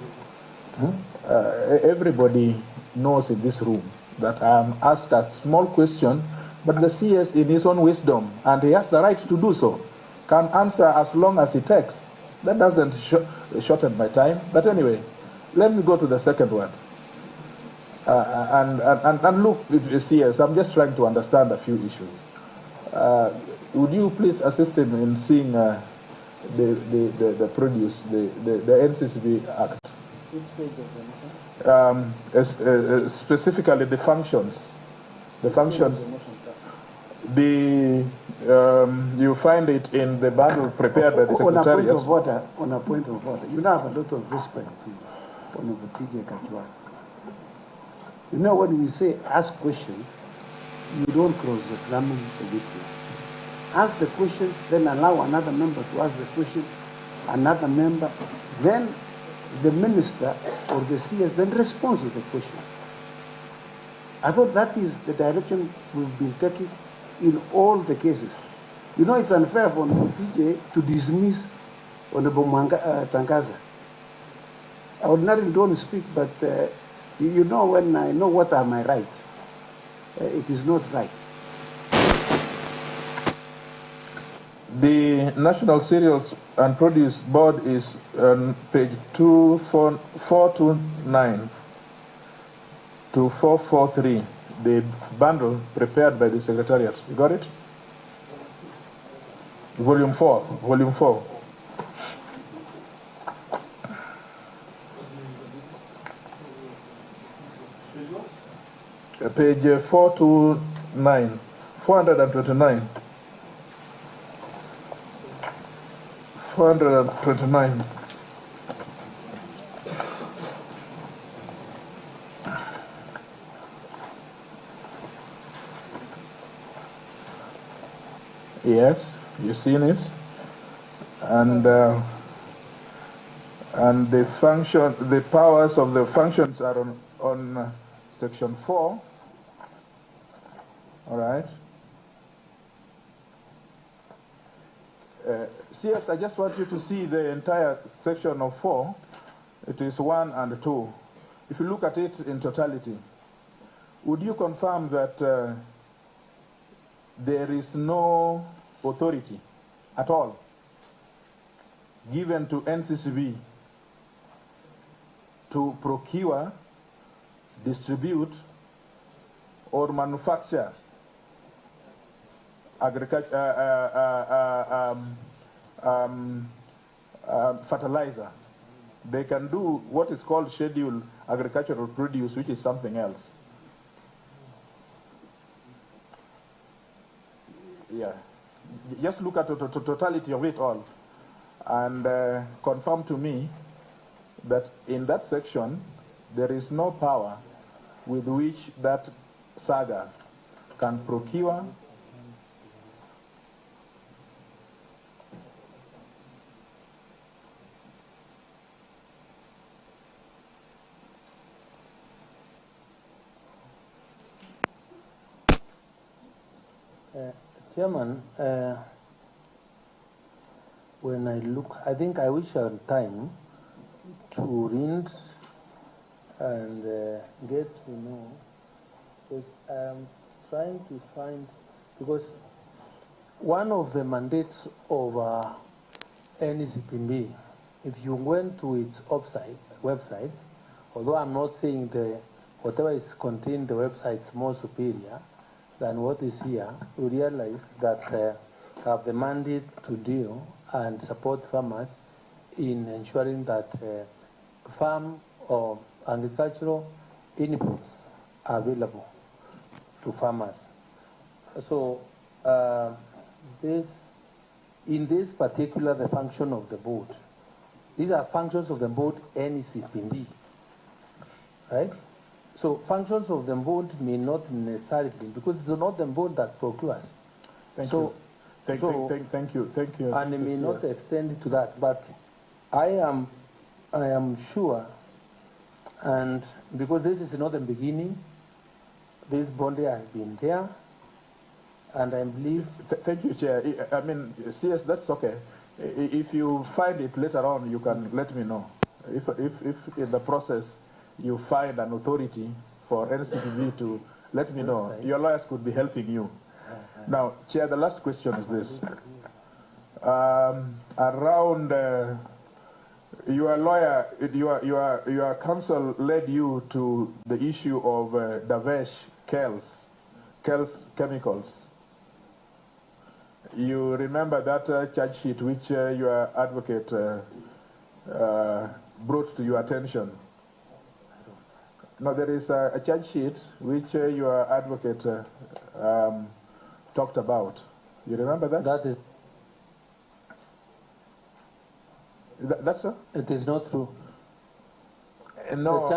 everybody knows in this room that I am asked a small question. But the CS, in his own wisdom, and he has the right to do so, can answer as long as he takes. That doesn't shorten my time. But anyway, let me go to the second one. And look, CS, I'm just trying to understand a few issues. Would you please assist him in seeing the produce, the NCCB Act? Specifically the functions. The functions. You find it in the bundle prepared by the Secretariat. On a point of order, you have a lot of respect for PJ Kachwa. You know, when we say ask questions, you don't cross-examine the witness. Ask the question, then allow another member to ask the question, another member, then the minister or the CS then responds to the question. I thought that is the direction we've been taking in all the cases. You know, it's unfair for PJ to dismiss Honorable Tangaza. I ordinarily don't speak, but you know, when I know what are my rights, it is not right. The National Cereals and Produce Board is on page 429 to 443, the bundle prepared by the Secretariat. You got it? Volume 4. Page 429, 429. 429. Yes, you've seen it, and the function, the powers of the functions are on section 4. All right. CS, I just want you to see the entire section of 4. It is 1 and 2. If you look at it in totality, would you confirm that there is no authority at all given to NCCB to procure, distribute, or manufacture fertilizer? They can do what is called scheduled agricultural produce, which is something else. Yeah, just look at the totality of it all and confirm to me that in that section there is no power with which that saga can procure, Chairman, when I look, I think I wish I had time to read and get to know, because I'm trying to find, because one of the mandates of NCPB if you went to its website, although I'm not saying whatever is contained in the website is more superior than what is here, you realize that have the mandate to deal and support farmers in ensuring that farm or agricultural inputs are available to farmers. So in this particular, the function of the board, these are functions of the board NECPD, right? So functions of the board may not necessarily, because it's not the board that procures. Thank you. Thank you. And it may not extend to that, but I am sure, and because this is not the beginning, this body has been there, and I believe... Thank you, Chair. I mean, yes, that's okay. If you find it later on, you can let me know. If in the process you find an authority for NCPB to let me know, your lawyers could be helping you. Now, Chair, the last question is this. Around your lawyer, your counsel led you to the issue of Davesh Kells chemicals. You remember that charge sheet which your advocate brought to your attention? No, there is a charge sheet which your advocate talked about. You remember that? That is... That's so? It is not true. No.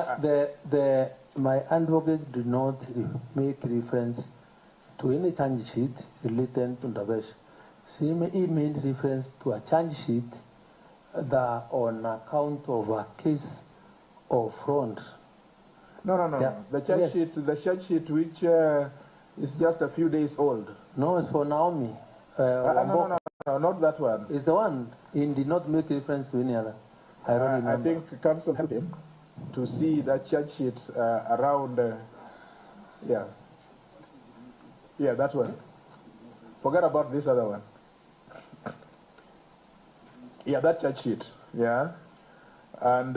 My advocate did not make reference to any charge sheet related to Davesh. He made reference to a charge sheet that on account of a case of fraud. No. Yeah. The charge sheet which is just a few days old. No, it's for Naomi. No, not that one. It's the one. He did not make reference to any other. I don't remember. I think counsel helped him to see that charge sheet around. Yeah, that one. Forget about this other one. Yeah, that charge sheet. Yeah. And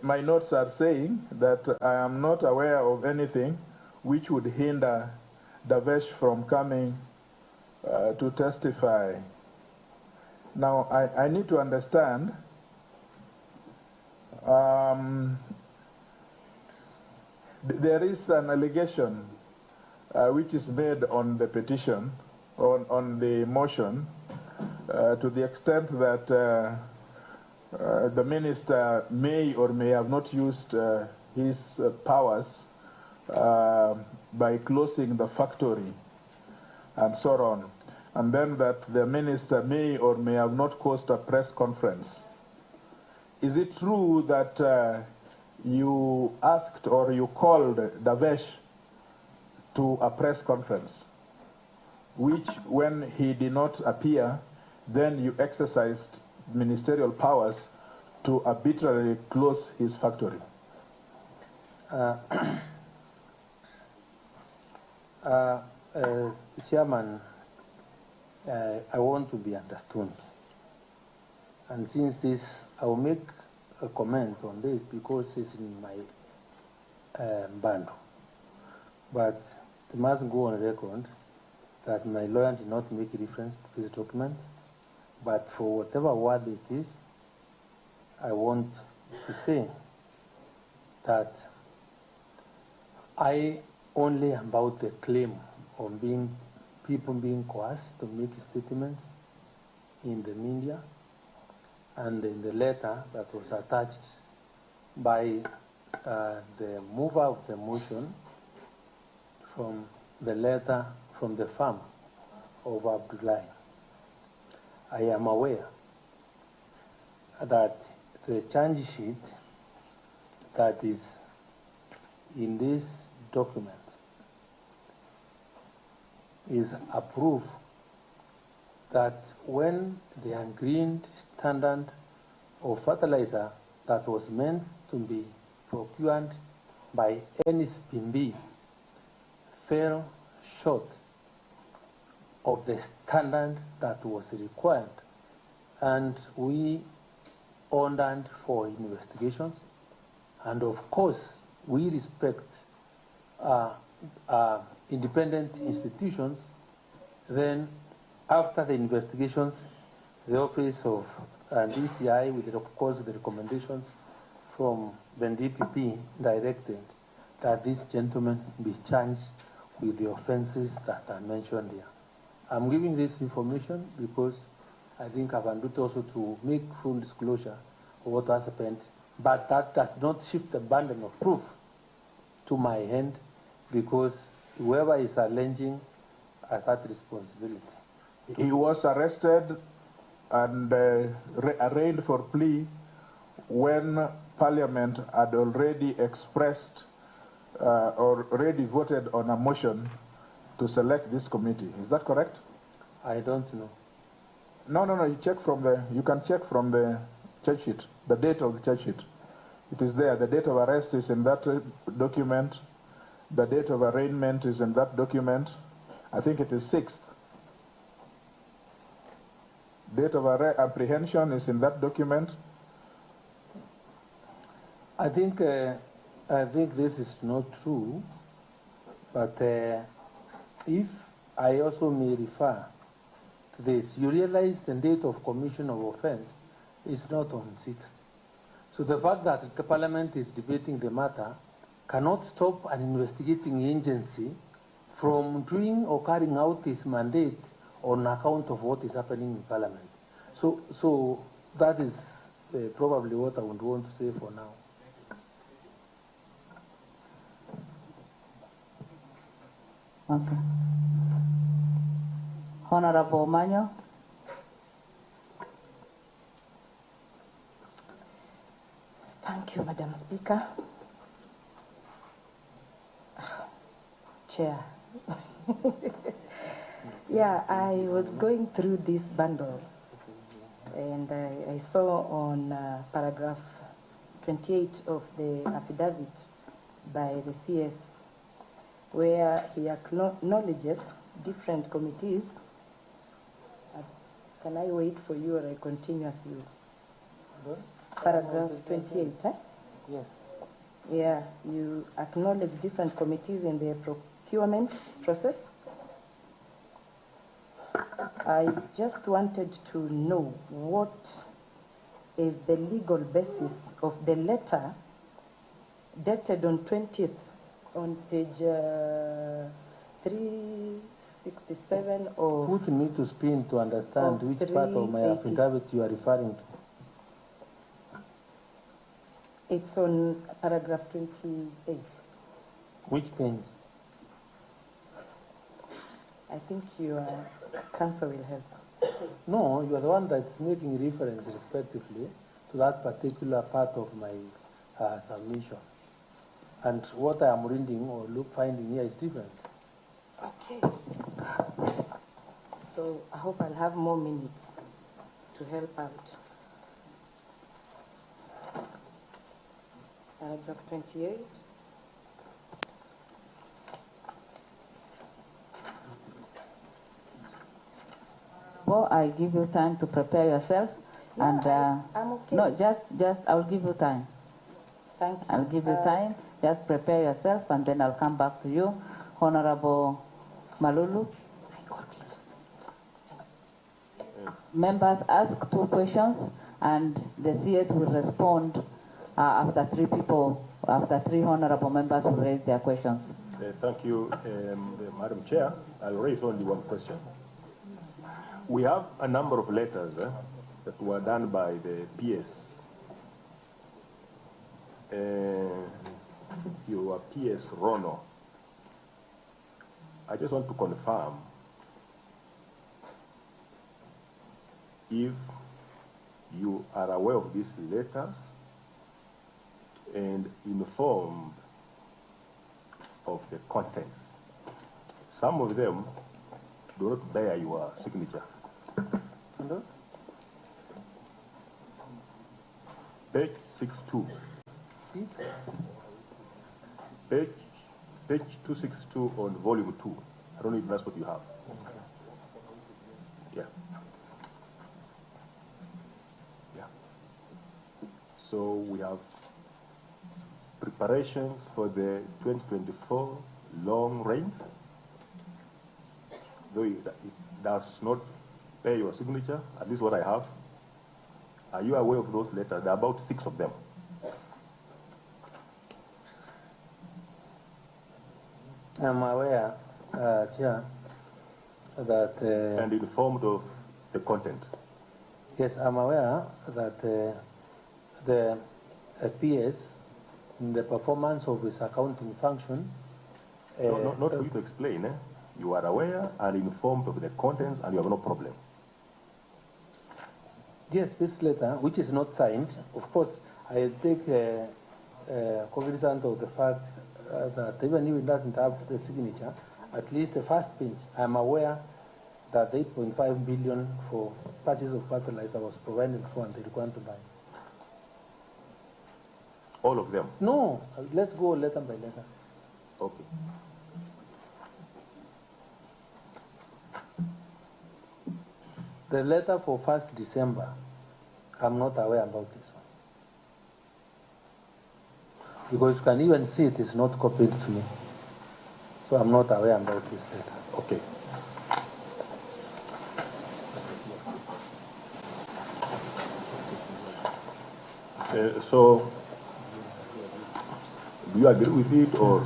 my notes are saying that I am not aware of anything which would hinder Davesh from coming to testify. Now, I need to understand there is an allegation which is made on the petition, on the motion, to the extent that the minister may or may have not used his powers by closing the factory and so on, and then that the minister may or may have not caused a press conference. Is it true that you asked or you called Davesh to a press conference, which when he did not appear, then you exercised ministerial powers to arbitrarily close his factory? Chairman, I want to be understood. And since this, I will make a comment on this because it's in my bundle. But it must go on record that my lawyer did not make reference to this document. But for whatever word it is, I want to say that I only about the claim of people being coerced to make statements in the media and in the letter that was attached by the mover of the motion from the letter from the farm of Abdullahi. I am aware that the charge sheet that is in this document is a proof that when the agreed standard of fertilizer that was meant to be procured by NSPB fell short of the standard that was required, and we ordered for investigations, and of course, we respect independent institutions. Then, after the investigations, the Office of DCI, with of course the recommendations from the DPP, directed that this gentleman be charged with the offenses that are mentioned here. I'm giving this information because I think I've understood also to make full disclosure of what has happened, but that does not shift the burden of proof to my hand, because whoever is alleging has that responsibility. He was arrested and arraigned for plea when Parliament had already expressed or already voted on a motion to select this committee. Is that correct? I don't know. No. You can check from the charge sheet, the date of the charge sheet. It is there. The date of arrest is in that document. The date of arraignment is in that document. I think it is 6th. Date of apprehension is in that document. I think this is not true, but if I also may refer to this, you realize the date of commission of offense is not on 6th. So the fact that the Parliament is debating the matter cannot stop an investigating agency from doing or carrying out its mandate on account of what is happening in Parliament. So that is probably what I would want to say for now. Okay. Honorable Manyo. Thank you, Madam Speaker. Chair. Yeah, I was going through this bundle and I saw on paragraph 28 of the affidavit by the CS where he acknowledges different committees. Can I wait for you or I continue as you? Paragraph 28, eh? Yes. Yeah, you acknowledge different committees in the procurement process. I just wanted to know what is the legal basis of the letter dated on 20th on page 367 of... Put me to spin to understand which part of my affidavit you are referring to. It's on paragraph 28. Which page? I think your counsel will help. No, you are the one that's making reference respectively to that particular part of my submission. And what I am reading or finding here is different. Okay. So I hope I'll have more minutes to help out. Paragraph 28. Well, I give you time to prepare yourself, Yeah, and I'm okay. no, just I'll give you time. Thank you. I'll give you time. Just prepare yourself, and then I'll come back to you, Honorable Malulu. I got it. Members ask 2 questions, and the CS will respond after 3 people, after 3 honorable members will raise their questions. Thank you, Madam Chair. I'll raise only one question. We have a number of letters that were done by the PS. Your PS Rono. I just want to confirm if you are aware of these letters and informed of the contents. Some of them do not bear your signature. Page 62. Page 262 on volume 2. I don't know if that's what you have. Yeah. Yeah. So we have preparations for the 2024 long rains. Though it does not pay your signature, at least what I have. Are you aware of those letters? There are about 6 of them. I'm aware, Chair, that... and informed of the content. Yes, I'm aware that the PS, in the performance of its accounting function... not for you to explain, eh? You are aware and informed of the contents and you have no problem. Yes, this letter, which is not signed, of course, I take cognizance of the fact that even if it doesn't have the signature, at least the first page, I'm aware that 8.5 billion for purchase of fertilizer was provided for and they required to buy. All of them? No, let's go letter by letter. Okay. The letter for 1st December, I'm not aware about this one. Because you can even see it is not copied to me. So I'm not aware about this letter. Okay. So, do you agree with it or?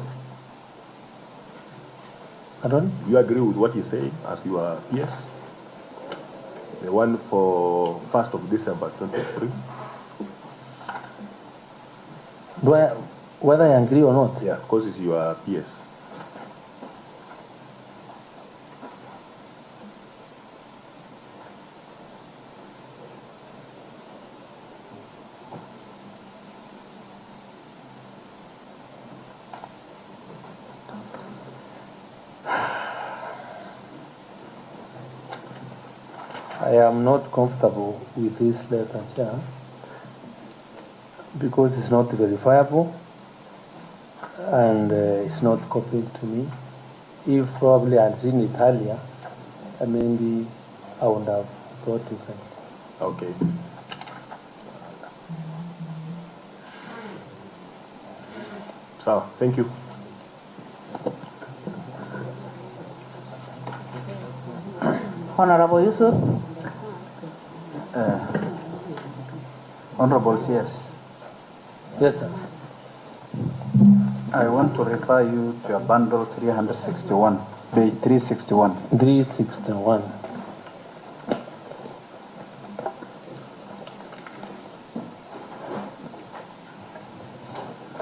Pardon? Do you agree with what you say as your PS? The one for 1st of December 2023? Whether I agree or not? Yeah, because it's your PS. I am not comfortable with this letter, Chair, because it's not verifiable and it's not copied to me. If probably I'd seen it earlier, maybe I would have thought different. Okay. So, thank you. Honorable Yusuf. Honorable CS. Yes, sir. I want to refer you to your bundle 361, page 361. 361.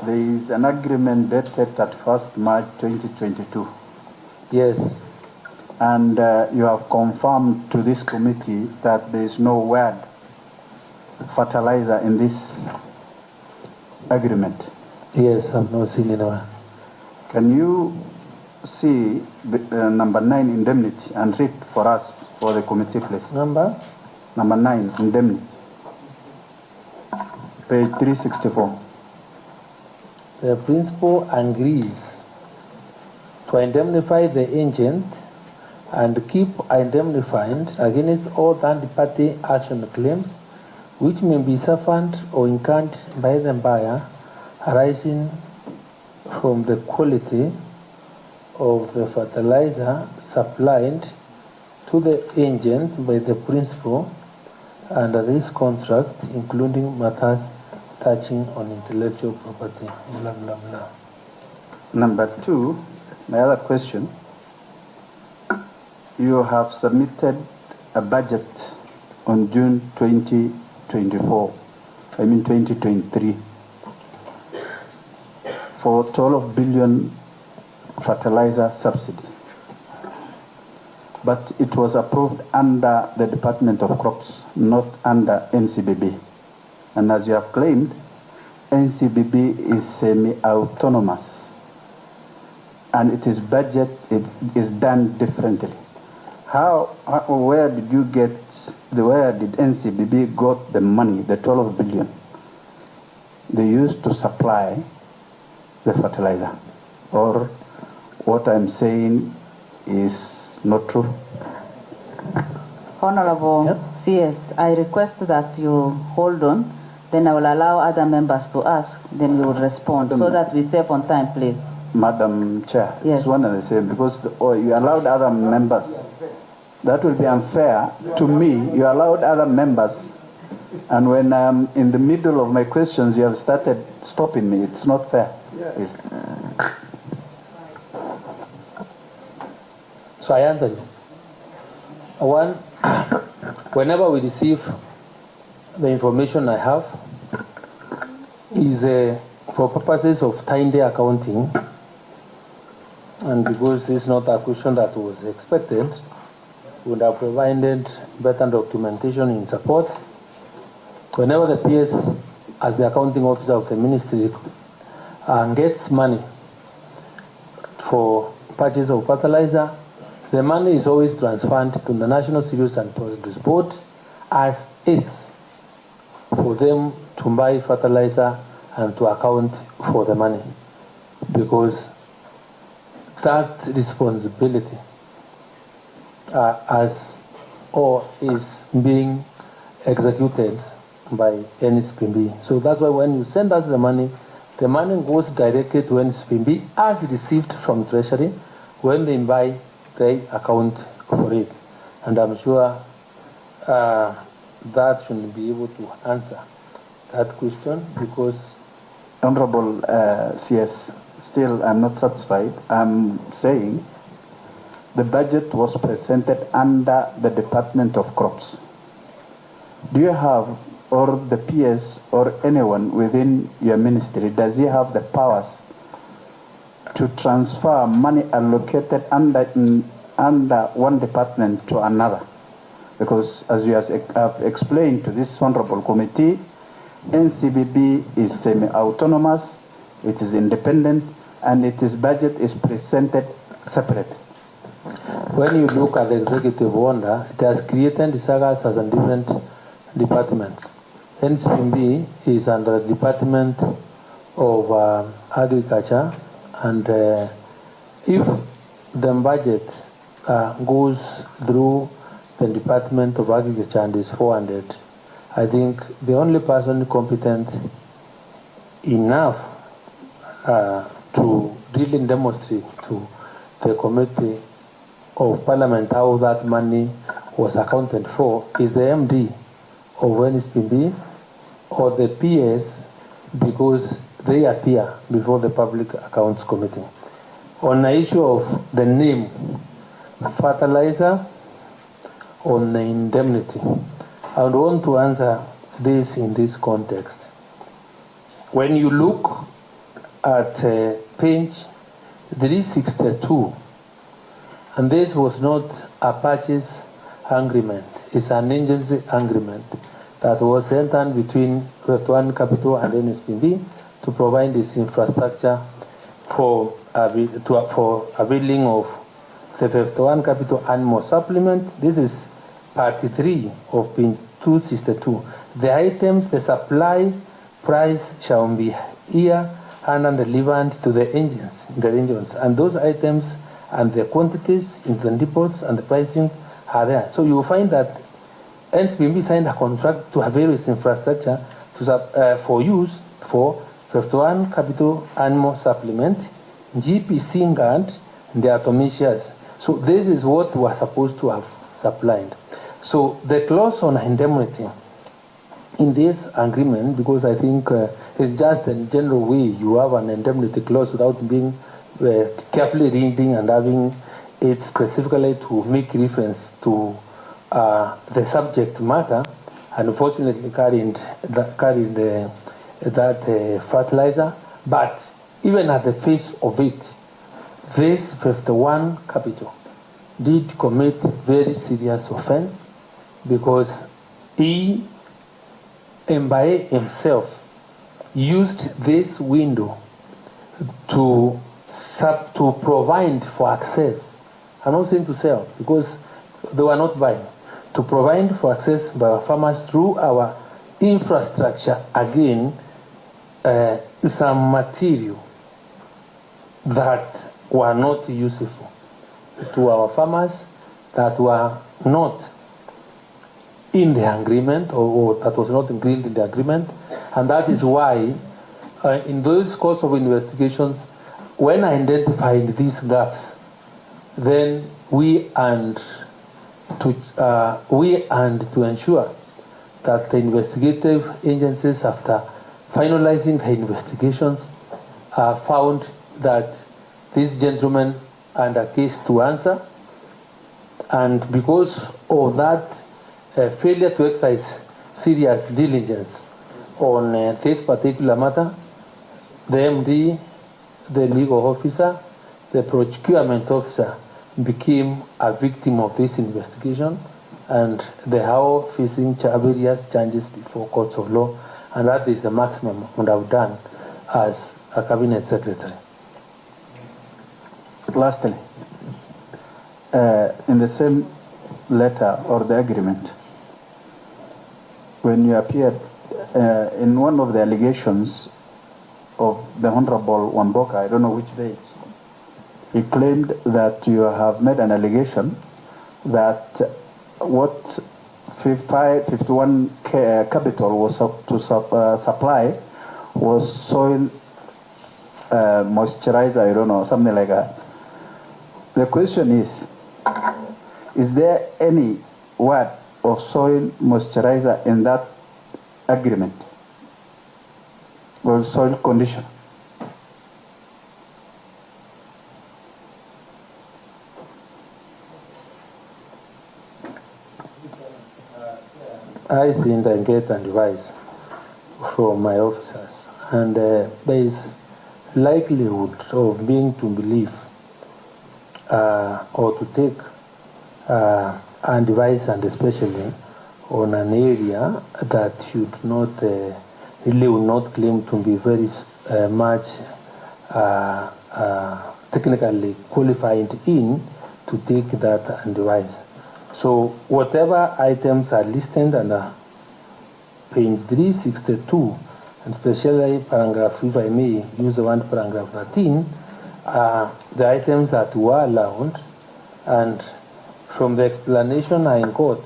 There is an agreement dated 31st March 2022. Yes. And you have confirmed to this committee that there is no word fertilizer in this agreement. Yes, I've not seen it. Can you see the, number 9 indemnity and read for us for the committee, please? Number 9 indemnity, page 364. The principal agrees to indemnify the agent and keep indemnified against all third-party action claims which may be suffered or incurred by the buyer arising from the quality of the fertilizer supplied to the agent by the principal under this contract, including matters touching on intellectual property, blah, blah, blah. Number 2, my other question, you have submitted a budget on June 2023, for 12 billion fertilizer subsidy. But it was approved under the Department of Crops, not under NCBB. And as you have claimed, NCBB is semi-autonomous, and it is budget, it is done differently. Where did NCBB got the money, the 12 billion they used to supply the fertilizer? Or what I'm saying is not true? Honorable CS, I request that you hold on. then I will allow other members to ask, then you will respond, so that we save on time, please. Madam Chair, Yes. it's one and the same, because you allowed other members. That will be unfair to me. You allowed other members, and when I'm in the middle of my questions, you have started stopping me. It's not fair. Yes. So I answer you. One, whenever we receive the information I have, is for purposes of time-day accounting, and because it's not a question that was expected, we would have provided better documentation in support. Whenever the PS, as the accounting officer of the ministry, gets money for purchase of fertilizer, the money is always transferred to the National Cereals and Produce Board as is, for them to buy fertilizer and to account for the money, because that responsibility is being executed by NSPB. So that's why when you send us the money goes directly to NSPB as received from Treasury. When they buy, they account for it. And I'm sure that should be able to answer that question, because Honorable CS, still I'm not satisfied. I'm saying the budget was presented under the Department of Crops. Do you have, or the PS or anyone within your ministry, does he have the powers to transfer money allocated under one department to another? Because as you have explained to this honorable committee, NCBB is semi-autonomous, it is independent, and its budget is presented separately. When you look at the executive order, it has created the sagas as a different departments. NCBB is under the Department of Agriculture, and if the budget goes through the Department of Agriculture and is 400, I think the only person competent enough to really demonstrate to the Committee of Parliament how that money was accounted for is the MD of NSPB or the PS, because they appear before the Public Accounts Committee. On the issue of the name, fertilizer, on the indemnity, I would want to answer this in this context. When you look at page 362, and this was not a purchase agreement, it's an agency agreement that was entered between Fertilizer Capital and NSPB to provide this infrastructure for availing of the Fertilizer Capital Animal Supplement. This is part 3 of page 262. The items, the supply price shall be here and delivered to the engines, and those items and the quantities in the depots and the pricing are there. So you will find that NSPB signed a contract to avail its infrastructure for use for Fertilizer Capital Animal Supplement, GPC grant, and the atomic shares. So this is what we are supposed to have supplied. So the clause on indemnity in this agreement, because I think it's just a general way you have an indemnity clause without being carefully reading and having it specifically to make reference to the subject matter, and unfortunately carrying that fertilizer. But even at the face of it, this 51 Capital did commit very serious offense, because he by himself used this window to provide for access. I'm not saying to sell, because they were not buying. To provide for access by our farmers through our infrastructure, again, some material that were not useful to our farmers, that were not in the agreement, or that was not included in the agreement, and that is why in those course of investigations, when I identified these gaps, then we and to ensure that the investigative agencies, after finalizing the investigations, found that these gentlemen had a case to answer, and because of that failure to exercise serious diligence on this particular matter, the MD, the legal officer, the procurement officer became a victim of this investigation, and they are facing various charges before courts of law, and that is the maximum I would have done as a cabinet secretary. Lastly, in the same letter or the agreement, when you appeared in one of the allegations of the Honorable Wamboka, I don't know which day, he claimed that you have made an allegation that what 51 capital was to supply was soil moisturizer, I don't know, something like that. The question is there any word of soil moisturizer in that agreement or soil condition? I send and get advice from my officers, and there is likelihood of being to believe or to take advice, and especially on an area that should not really will not claim to be very much technically qualified in to take that advice. So whatever items are listed under page 362, and especially paragraph, if I may use the one paragraph 13, the items that were allowed, and from the explanation I got,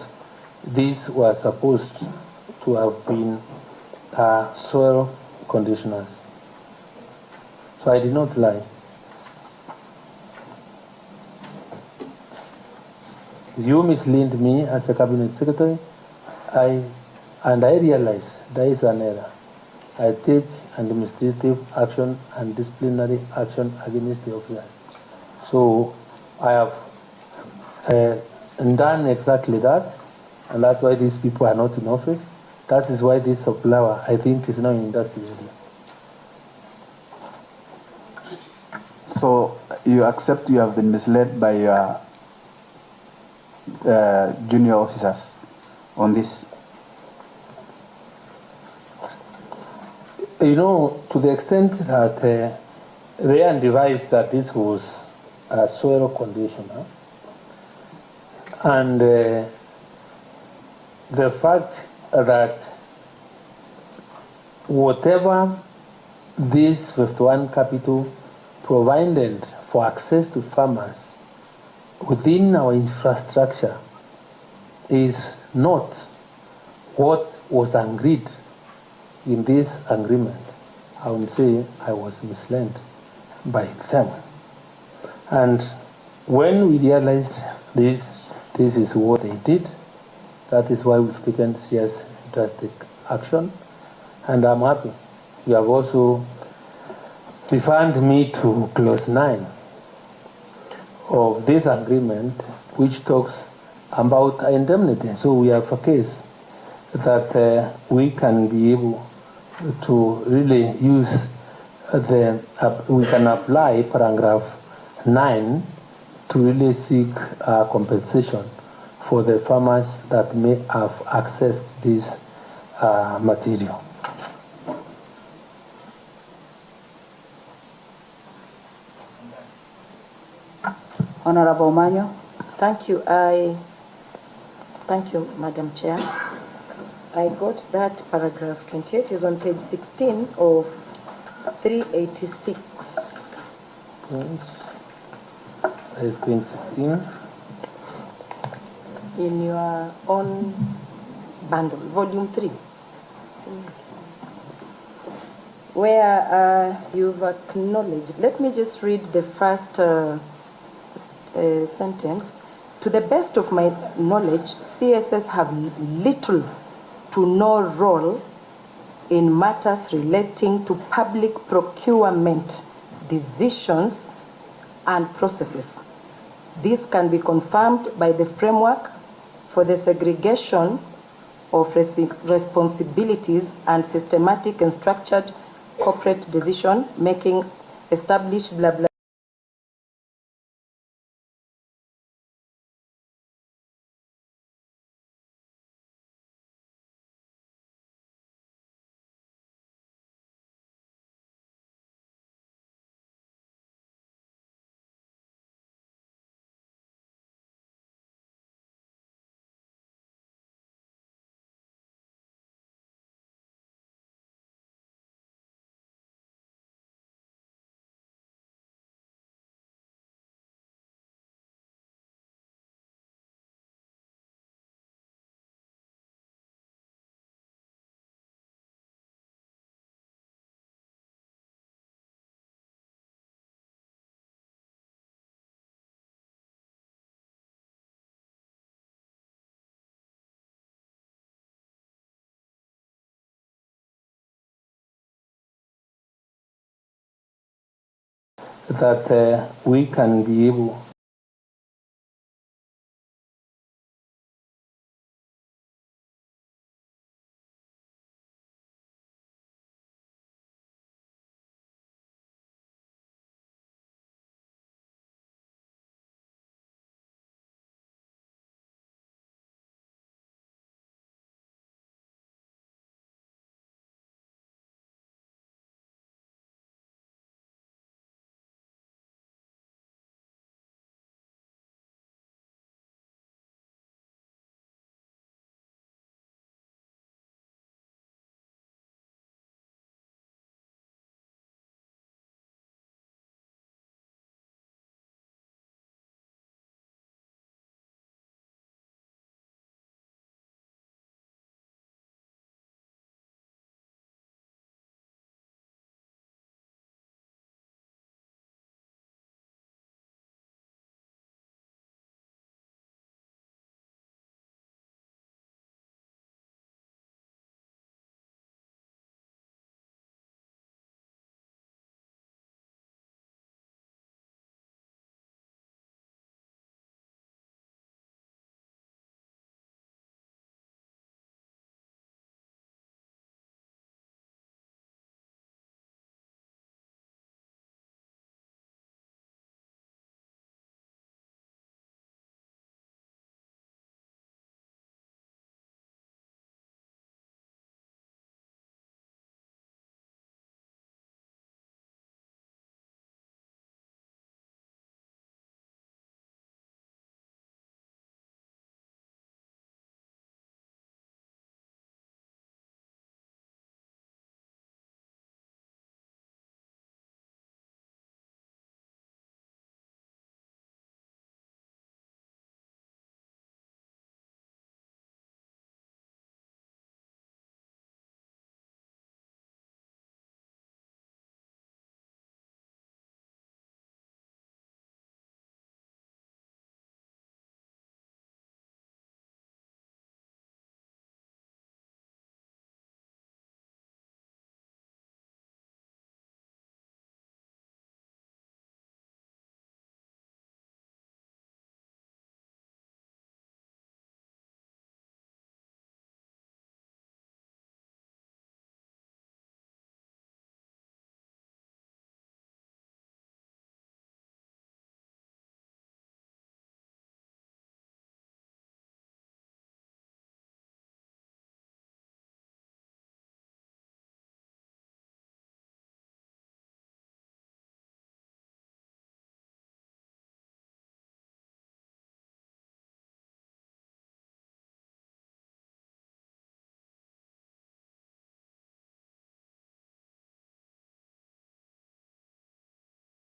these were supposed to have been soil conditioners. So I did not lie. You mislead me as a cabinet secretary, and I realize there is an error. I take administrative action and disciplinary action against the officer. So I have done exactly that, and that's why these people are not in office. That is why this supplier, I think, is now in that area. So you accept you have been misled by your junior officers on this? You know, to the extent that they advised that this was a soil conditioner, and the fact that whatever this 51 capital provided for access to farmers within our infrastructure is not what was agreed in this agreement, I would say I was misled by them. And when we realized this is what they did, that is why we've taken serious drastic action, and I'm happy. You have also referred me to clause 9 of this agreement, which talks about indemnity. So we have a case that we can be able to really use we can apply paragraph 9 to really seek compensation for the farmers that may have accessed this material. Honorable Manyo. Thank you. Thank you, Madam Chair. I got that paragraph 28 is on page 16 of 386. Yes. Page 16. In your own bundle, volume 3, where you've acknowledged. Let me just read the first sentence. To the best of my knowledge, CSS have little to no role in matters relating to public procurement decisions and processes. This can be confirmed by the framework for the segregation of responsibilities and systematic and structured corporate decision making established blah blah. that we can be able